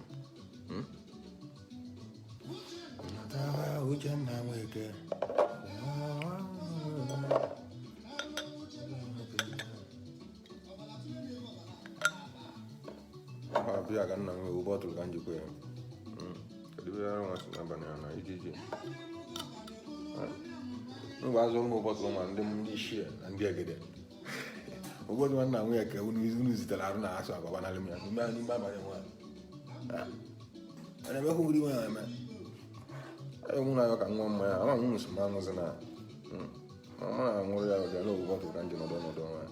[SPEAKER 1] Uchenna Nweke abịa ka nna m ewu bọtụlụ ka njikwa ya kedụbere nwa si n'abalị ya na ijiji mgbe azụ ụmụ ụbọchị ma ndị ishie na ndị egede ụbọchị nwanna nwe ya ka unu zitere arụ na asụ agwa banalị m ya n'ime abalị nwa ana emekwu ngiri nwe ya eme mụ na ya ka nwa mmanya ama m nso ma aṅụzi na mụ na nwụrụ ya ụbịa n'owu bọtụlụ ka nji nọdụ ọnọdụ nwa ya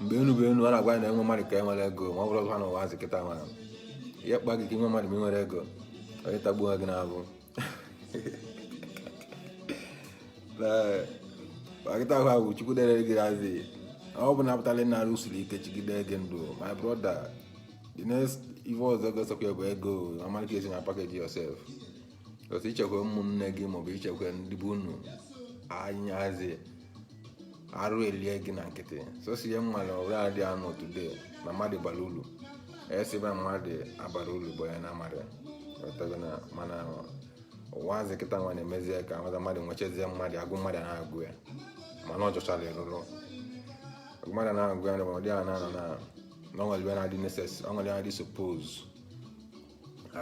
[SPEAKER 1] mgbe enu a na-agwa na enwe mmadụ ka enwere ego ma ọ bụrụ ha na ụwa azị kịta nwa ya kpa gị ka inwe mmadụ ma ị nwere ego onye tagbuo gị n'abụ kịta ahụ ahụ chukwu dere gị azị ọ bụ na-apụtala na arụ siri ike chigide gị ndụ my brother the next ife ọzọ gosokwa bụ ego amalike esi na package yourself otu ichekwa ụmụnne gị maọbụ ichekwa ndị bụ unu anyazi arụ elie gị na nkịtị sosi ihe mmadụ ọbụla adị anụ today na mmadụ bara ulu esibe mmadụ abara ulu bụ ya na amarị mana ụwazi kịta nwa na-emezie ka nweta mmadụ nwechezie mmadụ agụ mmadụ na-agụ ya mana ọ jọchara ịrụrụ mmadụ na-agụ ya na ọdị a na-anọ na ọnwere na-adị necessary ọnwere na-adị suppose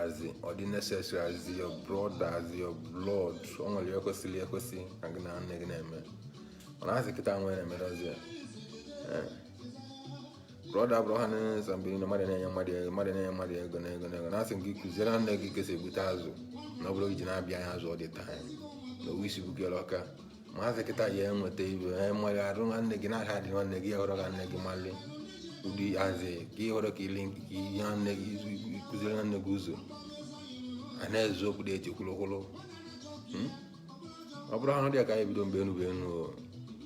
[SPEAKER 1] as ọ dị necessary as your brother as your blood ọnwere ekwesị ka gị na nne gị na-eme mana azị kịta nwe na-emedozi ya brọda bụrụ ha na-esa mbiri na mmadụ na-enye mmadụ ego na ego na asị gị kụziere nne gị kesa ebute azụ na ọ bụrụ iji na-abịa ya azụ ọ dị taịm na owu isi bugere ọka ma azị kịta ya enweta ibe mmadụ arụ nwanne gị na-aha dị nwanne gị ya hụrụ ka nne gị mali ụdị azị ka ị hụrụ ka ile ihe nne gị kụziere nwanne gị ụzọ a na-ezu okwu dị eji kwulukwulu ọ bụrụ ha dị ya ka anyị bido mgbe enu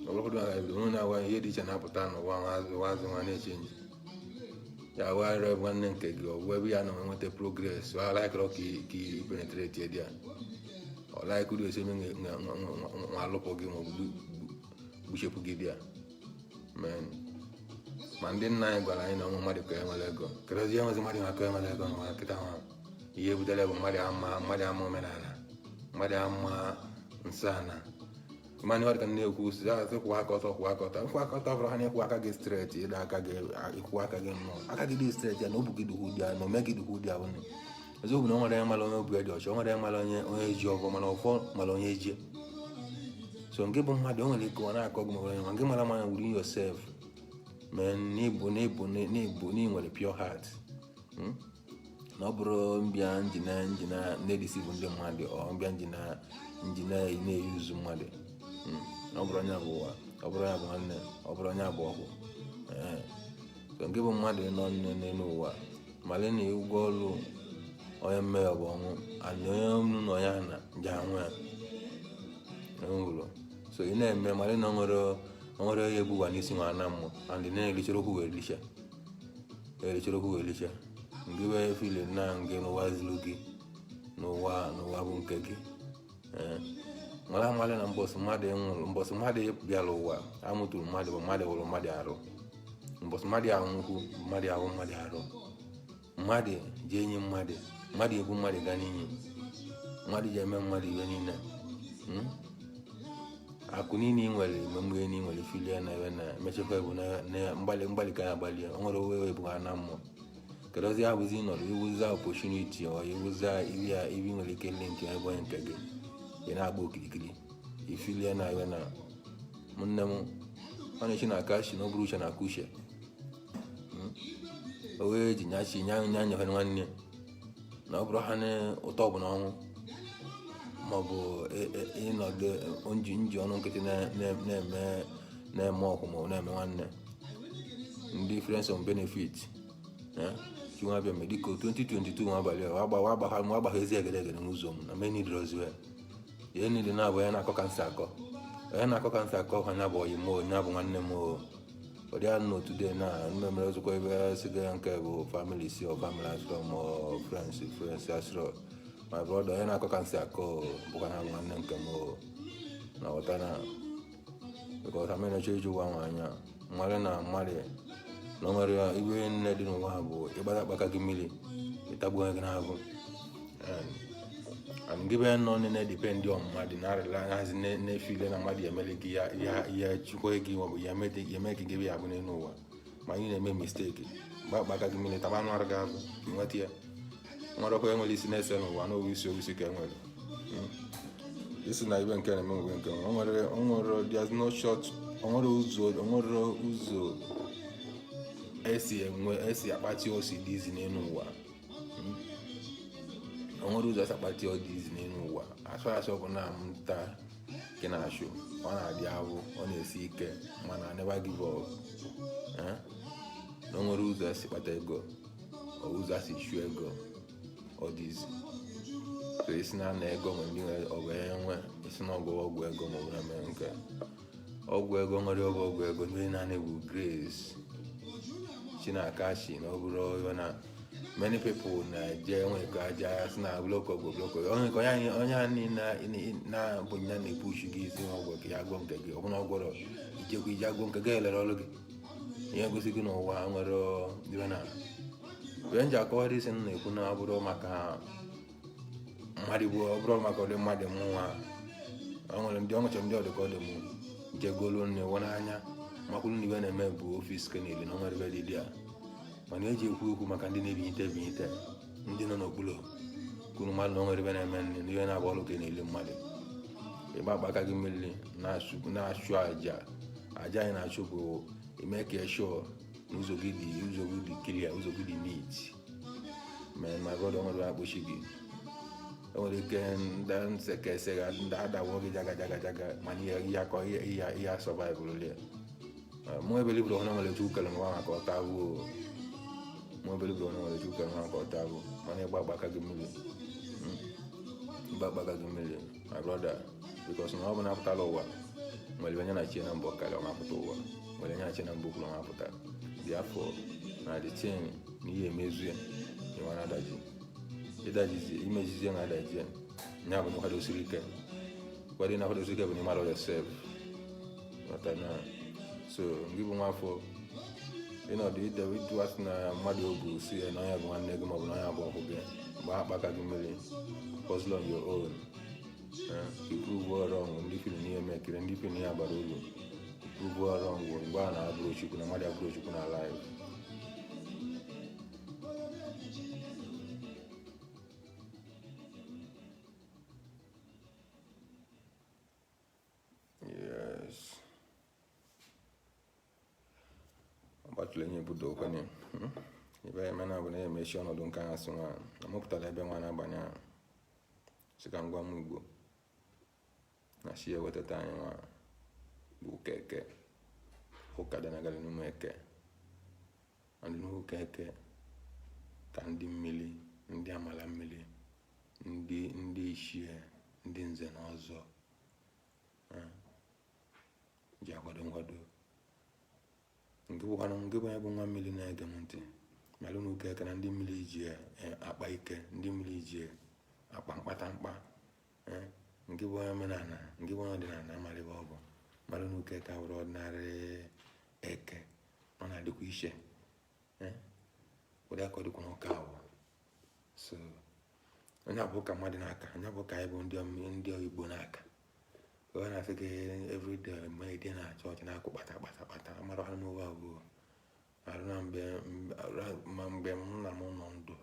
[SPEAKER 1] ọ bụrụ na ebido onye na-agwa ihe dị iche na-apụta n'ụwa azụ nwa na-echenji ya wegharịa ebe nwanne nke gị ọ bụ ebe ya na nweta progres ọ lakịrọ ka i penetrate dị ya ọla ikuru esi eme nwa alụpụ gị ma ọ bụ gbuchepụ gị dị ya ma ndị nna anyị gwara anyị na ụmụ mmadụ ka enwere ego kedozi enwezi mmadụ maka enwere ego nwa nkịta nwa ihe butere bụ mmadụ ama omenala mmadụ ama nsọ ana mmadụ ọdị ka na-ekwu si asị kwụwa aka ọtọ nkwụ aka ọtọ bụrụ ha na-ekwu aka gị streti ịda aka gị ịkwụ aka gị nnọọ aka gị dị streti ya na obu gị dịkwu dị ya na ome gị dịkwu dị ya bụ eziokwu na o nwere mara onye obu ya dị ọcha o nwere mara onye ji ọgọ mana ọfọ mara onye ji so nke bụ mmadụ o nwere ike ọ na-akọ gị nwere ma nke mara manya wuru yourself mee n'ịbụ n'inwere pure heart na ọ bụrụ mbịa njina na-edisivu ndị mmadụ ọ mbịa njina na-eyuzu mmadụ ọ bụrụ onye bụ ụwa ọ bụrụ onye bụ nwanne ọ bụrụ onye bụ ọgwụ so nke bụ mmadụ nọ n'elu ụwa male na ụgwọ ọrụ onye mmehie bụ ọnwụ anyị onye ọnụ na onye na nje anwụ ya nwụrụ so ị na-eme male na onwere onye egbuwa n'isi nwa na mmụọ andị na-erichara okwu wee richa nke wee fili na nke n'ụwa zuru gị n'ụwa bụ nke gị mara amali na mbọsị mmadụ bịara ụwa amụtụrụ mmadụ bụ mmadụ hụrụ mmadụ arụ mbọsị mmadụ ahụhụ mmadụ ahụ mmadụ arụ mmadụ ji enyi mmadụ ebu mmadụ gaa n'iyi mmadụ ji eme mmadụ ihe niile akụ niile ị nwere mgbe ị nwere filie na ebe na emechekwa bụ na mgbalị ka ya agbalị o nwere owe bụ ha na mmụọ kedozi abụzi ịnọrọ iwuza opportunity ọ iwuza ibi nwere ike link ebe onye nke gị ị na-agba okirikiri ifilie na ebe na nne m ọ na-echi na akashi na ọ bụrụ uche na aka uche o wee ji nyachi nya nyefe nwanne na ọ bụrụ ha na ụtọ bụ na ọnwụ maọbụ ịnọdụ nji ọnụ nkịtị na-eme ọkwụ maọbụ na-eme nwanne ndị friends of benefit chiwa bịa mediko 2022 nwa abalị wagbagha ezi egedegede n'ụzọ m na meni drozwe ihe niile na-abụ ya na-akọ kansa akọ ha nya bụ oyi m onye bụ nwanne m ọ dị anụ today na mmemere ozukọ ebe siga nke bụ family si ọ family asro ma friends asro my brother onye na-akọ kansa akọ bụkwa na nwanne nke m na ghọta na because ha mere chọọ iji ụwa nwa anya mmadụ na mmadụ na nwere iwe nne dị n'ụwa bụ ịgbata akpaka gị mmiri ịtagbu onye gị n'ahụ and gị be nọ na-edependị on mmadụ na-arịlahazi na-efile na mmadụ emere gị ya chukwa gị maọbụ ya eme gị gị ya bụ n'elu ụwa ma anyị na-eme misteki gba akpaka gị mmiri taba anụ arụ gị ahụ nweta ya nwere ọkwa enwere isi na-ese n'ụwa n'owe isi ka enwere isi na ibe nke na-eme mgbe nke onwere there's no short onwere ụzọ esi akpati osi dịzi n'elu ụwa onwere ụzọ esi akpati ọdịzi n'elu ụwa asụ ọ bụ na mta gị na-achụ ọ na-adị ahụ ọ na-esi ike mana never give up na onwere ụzọ esi kpata ego ọ ụzọ esi chụọ ego ọdịzi so isi na ego ma ndị nwere ọgụ enwe isi na ọgwụ ego ma ọ bụ na mee nke ọgwụ ego nwere ọgwụ ego ndị naanị bụ grace chinakashi na ọ bụrụ ihe na many people na-eje enwekọ aja si na blọkọ onye anyị na-abụ ya na-epushi gị isi ọgwụ ka ya agwọ nke gị ọ bụna ọgwọrọ ijekwa ije agwọ nke gị elere ọrụ gị ihe gosi gị n'ụwa nwere ihe na wee nji akọwara isi m na-ekwu na ọ bụrụ maka mmadụ bụ ọ bụrụ maka ụdị mmadụ m nwa ọ nwere ndị ọnwụcha ndị ọdịka ọ dị m jegolu nne wọ n'anya makwụrụ na ibe na-eme bụ ofis ke niile na o nwere ebe dị a mana eji ekwu okwu maka ndị na-ebinyite ndị nọ n'okpuru kwuru mmadụ na o nwere ebe na-eme nne na ihe na-agba ọrụ ke niile mmadụ ịgba akpaka gị mmiri na-achụ aja anyị na-achụ bụ ime ka eshọ na ụzọ gị dị clear ụzọ gị dị neat my brother nwere akpụchi gị o nwere ike ndị nsekese ga ndị adawo gị jaga mana ihe asọvaịvụrụ lie mụ ebelibụrụ ọhụrụ nwere chukwu kere nwa maka ọta agwụ mana ịgba agbaka gị mmiri my brother because na ọ bụ na-apụtala ụwa nwere onye na-achị na mbọ karịa ọmapụta ụwa nwere onye na-achị na mbọ kwuru ọmapụta dị afọ na dị tin na ihe emezu ya ịwa na-adaji ịdajizi imejizie na adaji nya bụ n'ịkwadosiri ike kwado na-akwadosiri ike bụ n'ịmara yourself na so ngị bụ nwafọ ịnọdụ ịdụwasị na mmadụ obu si ya na onye bụ nwanne gị maọbụ na onye bụ ọhụ gị mgbe ha kpaka gị mmiri puzzle on your own iprove wrong ndị fili n'ihe mekiri ndị fili n'ihe agbara uru iprove wrong bụ mgbe a na-abụrụ Chukwu na mmadụ abụrụ Chukwu na life. Lenye budo kwenye ibe mena bụ na emechi ọnọdụ nke ahụ si nwa amụpụtara ebe nwa na-abanye sika ngwa m Igbo na shi ewetata anyị nwa bụ keke ụka dị nagalị n'ụmụ eke ndị n'ụmụ keke ka ndị mmiri ndị amala mmiri ndị ishie ndị nze na ọzọ ji akwado nkwado nke bụkwana nke bụ onye bụ nwa mmiri na-ege m ntị malụ na ụka eke na ndị mmiri ji akpa ike ndị mmiri ji akpa mkpatamkpa nke bụ onye omenala nke bụ onye ọdịnala amalịba ọ bụ malụ na ụka eke abụrụ ọdịnarị eke ọ na-adịkwa iche ụdị aka ọdịkwa n'ụka ahụ so onye abụ ka mmadụ n'aka onye abụ ka anyị bụ ndị Igbo n'aka ọ na-asị gị everyday ma ide na chọọchị na-akụ kpata mara ha n'ụwa abụọ arụ na mgbe m na m nọ ndụ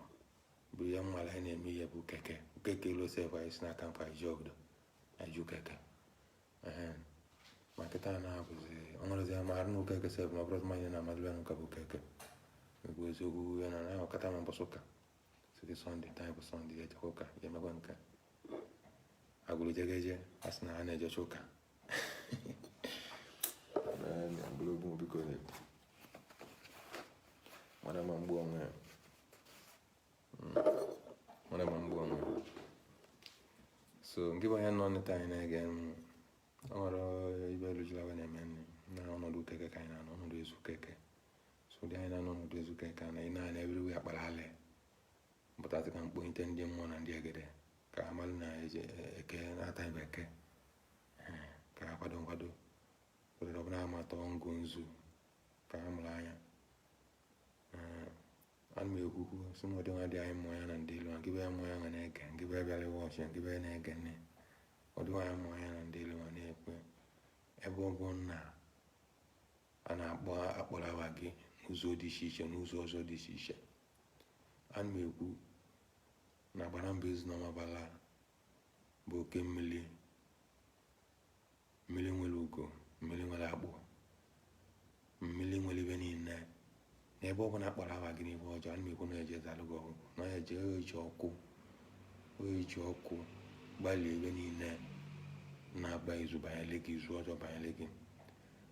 [SPEAKER 1] bụ ya nwale anyị na-eme ihe bụ keke losef anyị si n'aka mfa iji obodo aju keke ma kịta na-abụzi ọnwụrụzi ma arụ na ụkeke sef ma bụrụ mmanya na amadụ ya n'ụka bụ keke bụ eziokwu ya na ọkata ma mbọsị ụka site sọnde taa bụ sọnde ya ejekwa ụka ya emekwa nke agụrụ jegeje a sị na ha na-ejecha ụka biko mana ma mgbu onwe so nke bụ onye nọ nịta anyị na-ege ọ nwere ibe elu jiri awa na-eme nri na ọnọdụ keke ka anyị na ọnọdụ ezu keke so dị anyị na ọnọdụ ezu keke na ị na-anya ebiriwe akpara alị mpụtasị ka mkponyite ndị mmụọ na ndị egede ka amalụ na-eje eke na-ata ibe eke ka ha kwado nkwado obodo ọbụla ama atọ ngụ nzu ka ha mụrụ anya ana m ekwukwu si na ụdị nwa dị anyị mmụọ ya na ndị ilu nke be ya mmụọ ya nwa na-ege nke be bịara iwe ọchị nke be na-ege nne ụdị nwa ya mmụọ ya na ndị ilu nwa na-ekwe ebe ọ bụ na a na-akpọ akpọrọ awa gị n'ụzọ dị iche iche n'ụzọ ọzọ dị iche iche ana m ekwu na agbara mba ezinọma bala bụ oke mmiri nwere ugo mmiri nwere akpụ mmiri nwere ibe niile n'ebe ọ bụla akpọrọ awa gị n'ibe ọjọọ ana m ekwu na eje zalụgọ na eje oji ọkụ gbalie ibe niile na-aba izu banyere gị izu ọjọọ banyere gị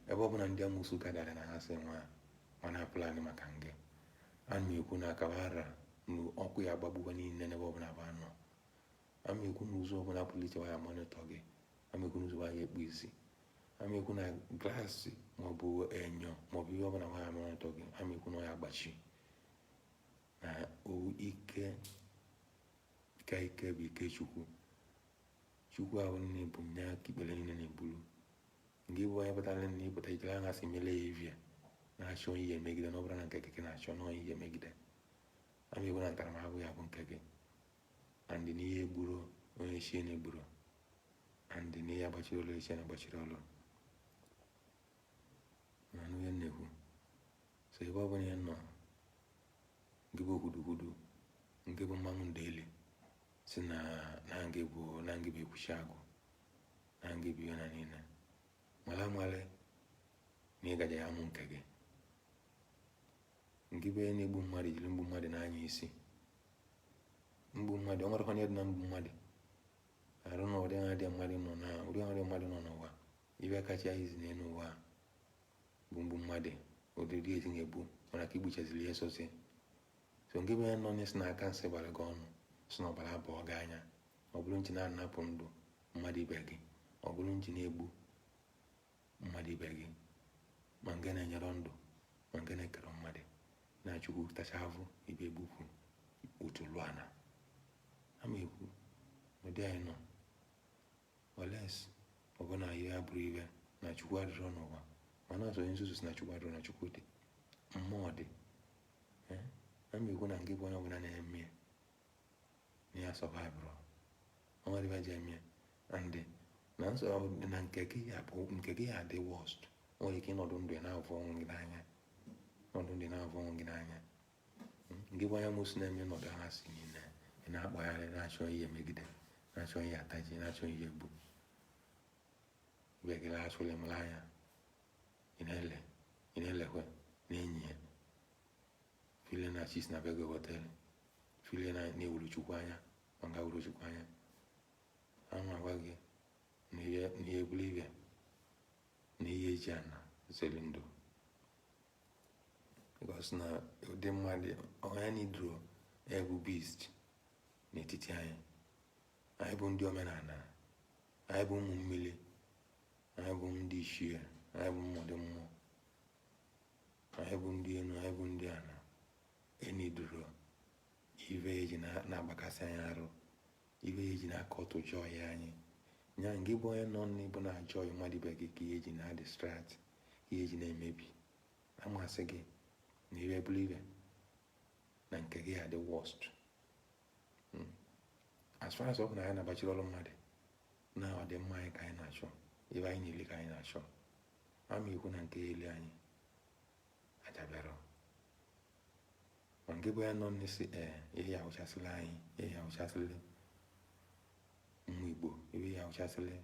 [SPEAKER 1] ebe ọ bụla ndị amụsụ gadara na ha sị mana plan maka nge ana m ekwu na akabara na ọkụ ya agbagbuwa niile n'ebe ọbụla bụ anọ ama ekwu na ụzọ ọbụla pụrụ iche ya monitọ gị ama ekwu na ụzọ ya ekpu isi ama ekwu na glaasị maọbụ enyo maọbụ ihe ọbụla ya monitọ gị ama ekwu na ya agbachi na ike bụ ike Chukwu ahụ nne bụ nya ka ikpere niile na-ebulu nke bụ onye pụtara na ịpụta ijere anya si mele ya evia na-achọ ihe emegide na ọ bụrụ na nke keke na-achọ na ihe emegide ama egwu na ntaramahụhụ ya bụ nke gị andị n'ihe gburu onye chie na-egburu andị n'ihe agbachiri ụlọ iche na agbachiri ụlọ na anụ ihe nnekwu so ebe ọ bụla ya nọ nke bụ okwudukwudu nke bụ mmanwụ ndeli si na nke bụ ekwuchi agụ na nke bụ ihe na niile mala amale na ịgaja ya mụ nke gị nke bụ onye na-egbu mmadụ jiri mgbu mmadụ n'anya isi mgbu mmadụ ọ nwerekwa onye dị na mgbu mmadụ arụ na ụdị nwa dị mmadụ nọ n'ụwa ibe kacha izi n'elu ụwa bụ mgbu mmadụ ụdịdị ezi na-egbu mana ka igbuchaziri ihe sozi so nke bụ onye nọ n'isi na aka nsị gbara gị ọnụ si na ọbara abụọ gị anya ọ bụrụ nchi na-anapụ ndụ mmadụ ibe gị ọ bụrụ nchi na-egbu mmadụ ibe gị ma nke na-enyere ndụ ma nke na-ekere mmadụ na Chukwu tacha avụ ibe egbukwu otu lụana ama ekwu ụdị anyị nọ oles ọbụna ihe abụrụ ibe na Chukwu adịrọ n'ụwa, mana ọzọ onye nzuzu si na Chukwu adịrọ na Chukwu dị, mmụọ dị. A na-ekwu na nke bụ onye ọbụla na-eme na ya sọvaịvụrụ ọnwa dịba ji eme and na nsọ na nke gị ya dị worst. O nwere ike ịnọdụ ndụ na-avụ ọnwụ gị n'anya, nọdụ ndụ na-avụ ọnwụ gị n'anya. Nke bụ onye mụsụ na-eme nọdụ ha si niile ị na-akpagharị na-achọ ihe megide, na-achọ ihe ataji, na-achọ ihe egbu begịla asụle mara anya ị na-elekwe na-enyi ya file na chis na bego hotel file na-ewuru Chukwu anya ma nga wuru Chukwu anya. Anwa agwa gị na ihe ebulu ibe na ihe eji ana zeli ndụ because na ụdị mmadụ onye nidro ebu beast n'etiti anyị. Anyị bụ ndị omenala, anyị bụ ụmụ mmiri, anyị bụ ndị ichie, anyị bụ mmụdị mmụọ, anyị bụ ndị enu, anyị bụ ndị ana. Enidro ibe eji na-agbakasị anyị arụ, ibe eji na-akọtụ joy anyị. Nya ngị bụ onye nọ n'ịbụ na joy mmadụ ibe gị ka ihe eji na-distract, ihe eji na-emebi. Amasị gị na ibe bụrụ ibe na nke gị ya dị worst. As far as ọ bụ na anyị na-agbachiri ọrụ mmadụ na ọ dị mma anyị ka anyị na-achọ, ebe anyị na-eli ka anyị na-achọ, ama ikwu na nke eli anyị ajabiara. Ma nke bụ ya nọ n'isi ihe ya hụchasịrị anyị, ihe ya hụchasịrị mmụ Igbo, ebe ya hụchasịrị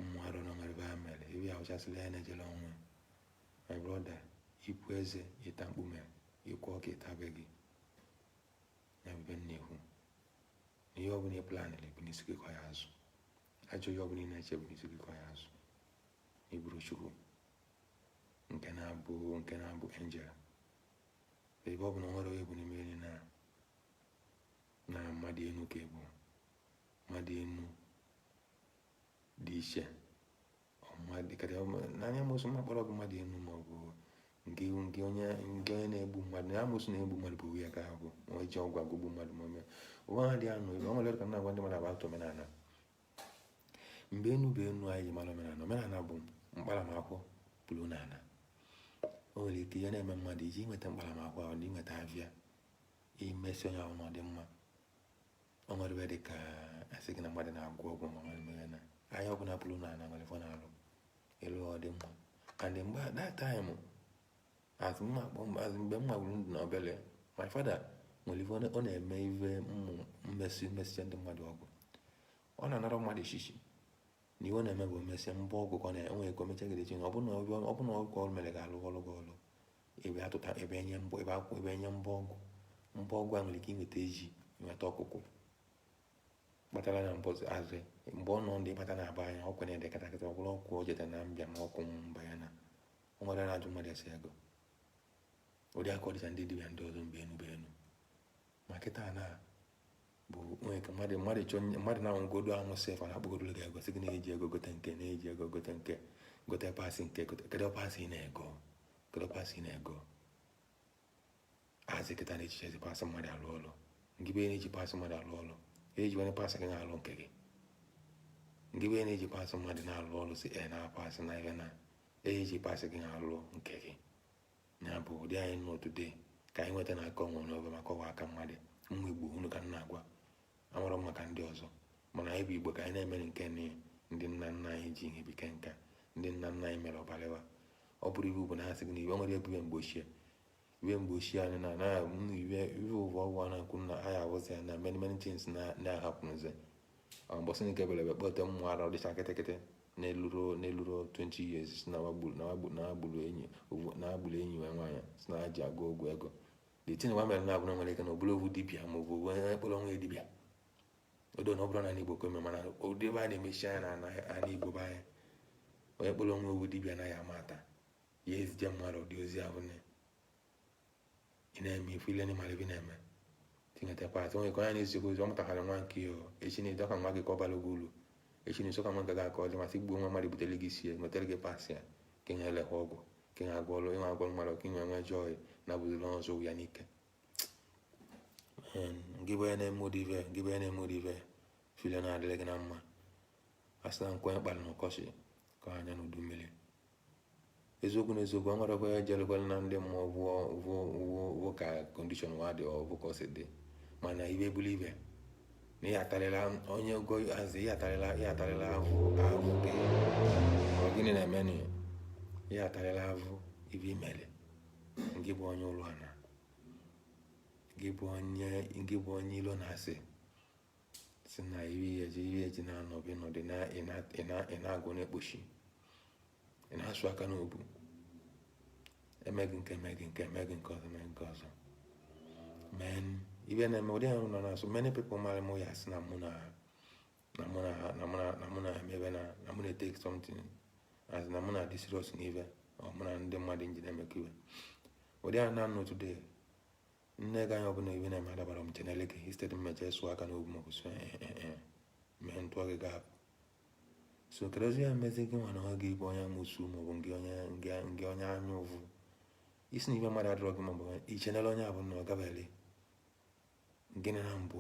[SPEAKER 1] mmụ arụ na nwere ebe ha mere, ebe ya hụchasịrị ya na-ejele onwe. My brother, ikwu eze ịta mkpume, ikwu ọka ịtabeghị ya bụ na-ekwu na ihe ọbụla ịplanịrị bụ n'isi gị kọ ya azụ. Ajọ ihe ọbụla ị na-eche bụ n'isi gị kọ ya azụ. Iburu Chukwu nke na-abụ angel ebe ọ bụ na nwere onye bụ n'ime enyi na mmadụ enu ka ebu mmadụ enu dị iche n'anya mosu mkpọrọ gị mmadụ enu ma ọ bụ nke onye na-egbu mmadụ na amosu na-egbu mmadụ bụ ya ka ha bụ onye ji ọgwụ agụgbu mmadụ ma ome ụwa ha dị anụ ebe ọ nwere ka m na-agwa ndị mmadụ abatụ omenala. Mgbe enu bụ enu anyị ji mara omenala bụ mkparamakwụkwọ pụrụ n'ala. O nwere ike ihe na-eme mmadụ iji nweta mkparamakwụkwọ ahụ na inweta avịa imesi onye ahụ n'ọdị mma. O nwere ebe dị ka asị gị na mmadụ na-agwọ ọgwụ ma nwere mere na ahịa ọbụla pụrụ n'ala nwere fọ na-alụ elu ọ dị mma. And mgbe that time mgbe m gburu ndụ na obele, my father nwere ife ọ na-eme ive mmesi ndị mmadụ ọgwụ. Ọ na-anara mmadụ ishishi na iwe na-eme bụ mesịa mbọ ọgwụ ka ọ na-enwe ka o mecha gị ọ bụna ọgwụ ọ mere ga-alụ ọlụ gị ọlụ ebe atụta ebe enye mbọ ọgwụ a nwere ike inweta eji inweta ọkụkụ kpatara na mbọzi azị mgbe ọ nọ ndị kpata na-aba anya ọkụ na-ede katakata ọ bụrụ ọkụ o jeta na mbịa ma ọkụ mba ya na ọ nwere na-ajụ mmadụ esi ego ụdị aka ọdịcha ndị dibịa ndị ọzọ mgbe enu ma kịta na bụ nwere ka mmadụ na ngodo ahụ sef na-akpọgodoro gị ego sị gị na-eji ego gote nke na-eji ego gote nke gote pasị nke kedu pasị na-ego azị kịta na echiche ezi pasị mmadụ alụ ọlụ ngị be na-eji pasị mmadụ alụ ọlụ eji onye pasị gị na-alụ nke gị ngị be na-eji pasị mmadụ na-alụ ọlụ si na pasị na ihe na eji pasị gị na-alụ nke gị ya bụ ụdị anyị n'otude ka anyị nweta na-aka ọnwụ n'obe maka ọwa aka mmadụ mmụ Igbo unu ka m na-agwa amarọ m maka ndị ọzọ mana anyị bụ Igbo ka anyị na-emere nke ndị nna nna anyị ji ihe bike nka ndị nna nna anyị mere ọbalewa. Ọ bụrụ iwu bụ na ha sị gị na iwe nwere ebu iwe mgbe ochie anyị na iwe ụvọ ọgwụ a na-akwu na anyị awụzi ya na many things na-ahapụzi mbọsị nke belebe kpọte mmụ ara ọdịcha kịtịkịtị na-eluro 20 years na-agburu enyi wee nwaanyị si na ha ji agụ ogwu ego detin wa mere na-abụrụ nwere ike na obụrụ ovu dibịa ma ọ bụ onye kpọrọ nwa dibịa odo na ọ bụrụ na Igbo kweme mana ụdị ebe a na-emechi anya na ana Igbo be anyị onye kpọrọ nwa ovu dibịa anaghị amata ya ezije mmadụ dị ozi ahụ ị na-eme ifu ile n'ịmara ebe na-eme tinyeta pat onye ka onye na-ezikwa ozi ọ mụtakarị nwa nke ya echi na edoka nwa gị ka ọ bara gị uru echi na esoka nwa nke gị aka ọjọọ masị gbuo nwa mmadụ butere gị sie metere gị pasị ya ka nye elekwa ọgwụ ka nye agwa ọlụ ịnwe agwọ mmadụ ka inwe nwe jọị na bụziri ọzọ ya n'ike. Gị bụ ya na-eme odive file na-adịrị gị na mma. A sị na nkwenye kpalị n'ụkọchị ka anya n'udu mmiri. Eziokwu na eziokwu, nwere ọkwa ya jelekwala na ndị mmụọ vụ ka kọndishọn nwa dị ọbụ ka ọ si dị, mana ibe buru ibe na ihe atarịla onye ogo azị, ihe atarịla avụ gị ọ gịnị na-eme na ihe atarịla avụ ibe imele. Gị bụ onye ụlọ ana, gị bụ onye ilo na-asị si na ihe eji na-anọbi nọdị na ị na-agụ na-ekpochi, ị na-asụ aka n'obu, emeghị nke ọzọ. Men ibe na-eme ụdị ahụ nọ na-asụ, many people mara mụ ya sị na mụ na-emebe na mụ na-take something as na mụ na-adị serious n'ive ọ mụ na ndị mmadụ nji na-emekọ iwe. Ụdị ahụ na-anọ today, nne gị anya ọbụla ibe na-eme adabara m chenele gị instead mmeche sụọ aka n'obu maọbụ sụọ mee ntụọ gị gap. So kedozi ya mmezi gị nwa na ọ gị bụ onye amụsụ maọbụ ngị onye anya ụvụ isi na ibe mmadụ adịrọ gị maọbụ ichenele onye abụ na ọ gabali gịnị na mbụ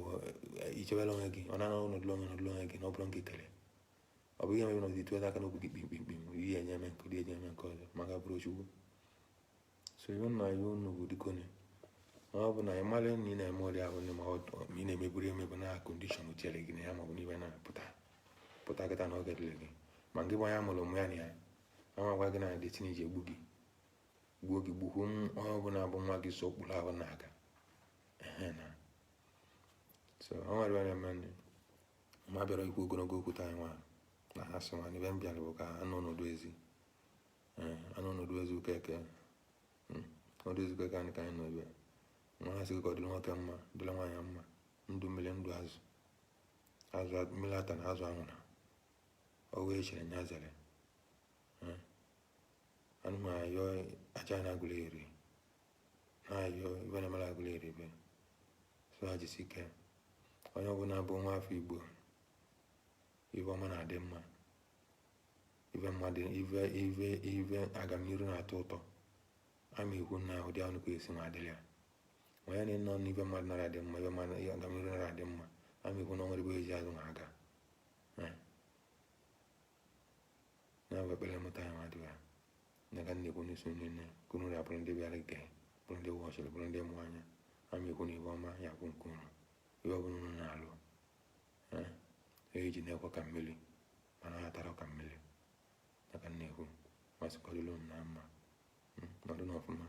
[SPEAKER 1] ichebela onwe gị ọ na ọnọdụ onwe gị na ọ bụrụ nke tere. Ọ bụ ihe mebe na ọdịtụ aka n'okwu gị kpimkpimkpi ihe enye eme nke ụdị eji eme nke ọzọ maka bụrụ Chukwu. So iwe nna iwe unu bụ dikone ọ bụ na ị mara na ị na-eme ụdị ahụ ma ị na-emeburu emebu na kọndishọn tiere gị na ya maọbụ n'ibe na-pụta kịta na oge dịrị gị ma nke bụ onye amụrụ ụmụ ya na ya amagwa gị na dị tiniji gbuo gị gbukwuo onye ọbụla bụ nwa gị so okpuru ahụ na-aga na so ọ nwere onye mere ma bịara ikwu ogologo okwu taa nwa na ha sị nwa n'ibe m bịara bụ ka anụ ọnọdụ ezi ụka eke ọdụ ezigbo ka anyị nọ ebe nwa ha sị ka ọ dịrị nwoke mma dịrị nwaanyị mma, ndụ mmiri ndụ azụ mmiri ata na azụ anwụrụ ọgwụ echere nya zere anụmanụ aja na-agụla eri na-ayọ ibe na-emere agụla eri ebe so ha jisi ike onye ọbụla bụ nwa afọ Igbo ibe ọma na-adị mma, ibe agamniru na-atọ ụtọ ama ekwu na ụdị ahụ ka esi ma adịrị ya onye na-enọ n'ibe mmadụ nara adị mma ibe mmadụ agamniru nara adị mma ama ekwu na onwere ebe eji azụ ma aga na-abụ ekpere mụta ya nwadị ya na ka na-ekwu n'isi nne kunu ya bụrụ ndị bịara ike bụrụ ndị wọchịrị bụrụ ndị mụ anya ama ekwu na ibe ọma ya bụ nke unu ibe ọbụla unu na-alụ eji na-ekwe ka mmiri mana ha tara ka mmiri na ka na-ekwu masịkọdịlụ m na mma nọdụ n'ọfụma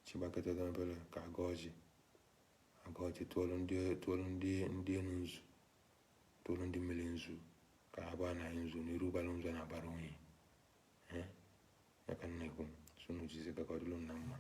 [SPEAKER 1] chigbaketa obere ka aga ọjị tụọlụ ndị enu nzu tụọlụ ndị mmiri nzu ka ha gbaa na nzu n'iru ụgbara nzu na-agbara unyi ya ka na-ekwu sunu jizi ka ọ dịlụ m na mma.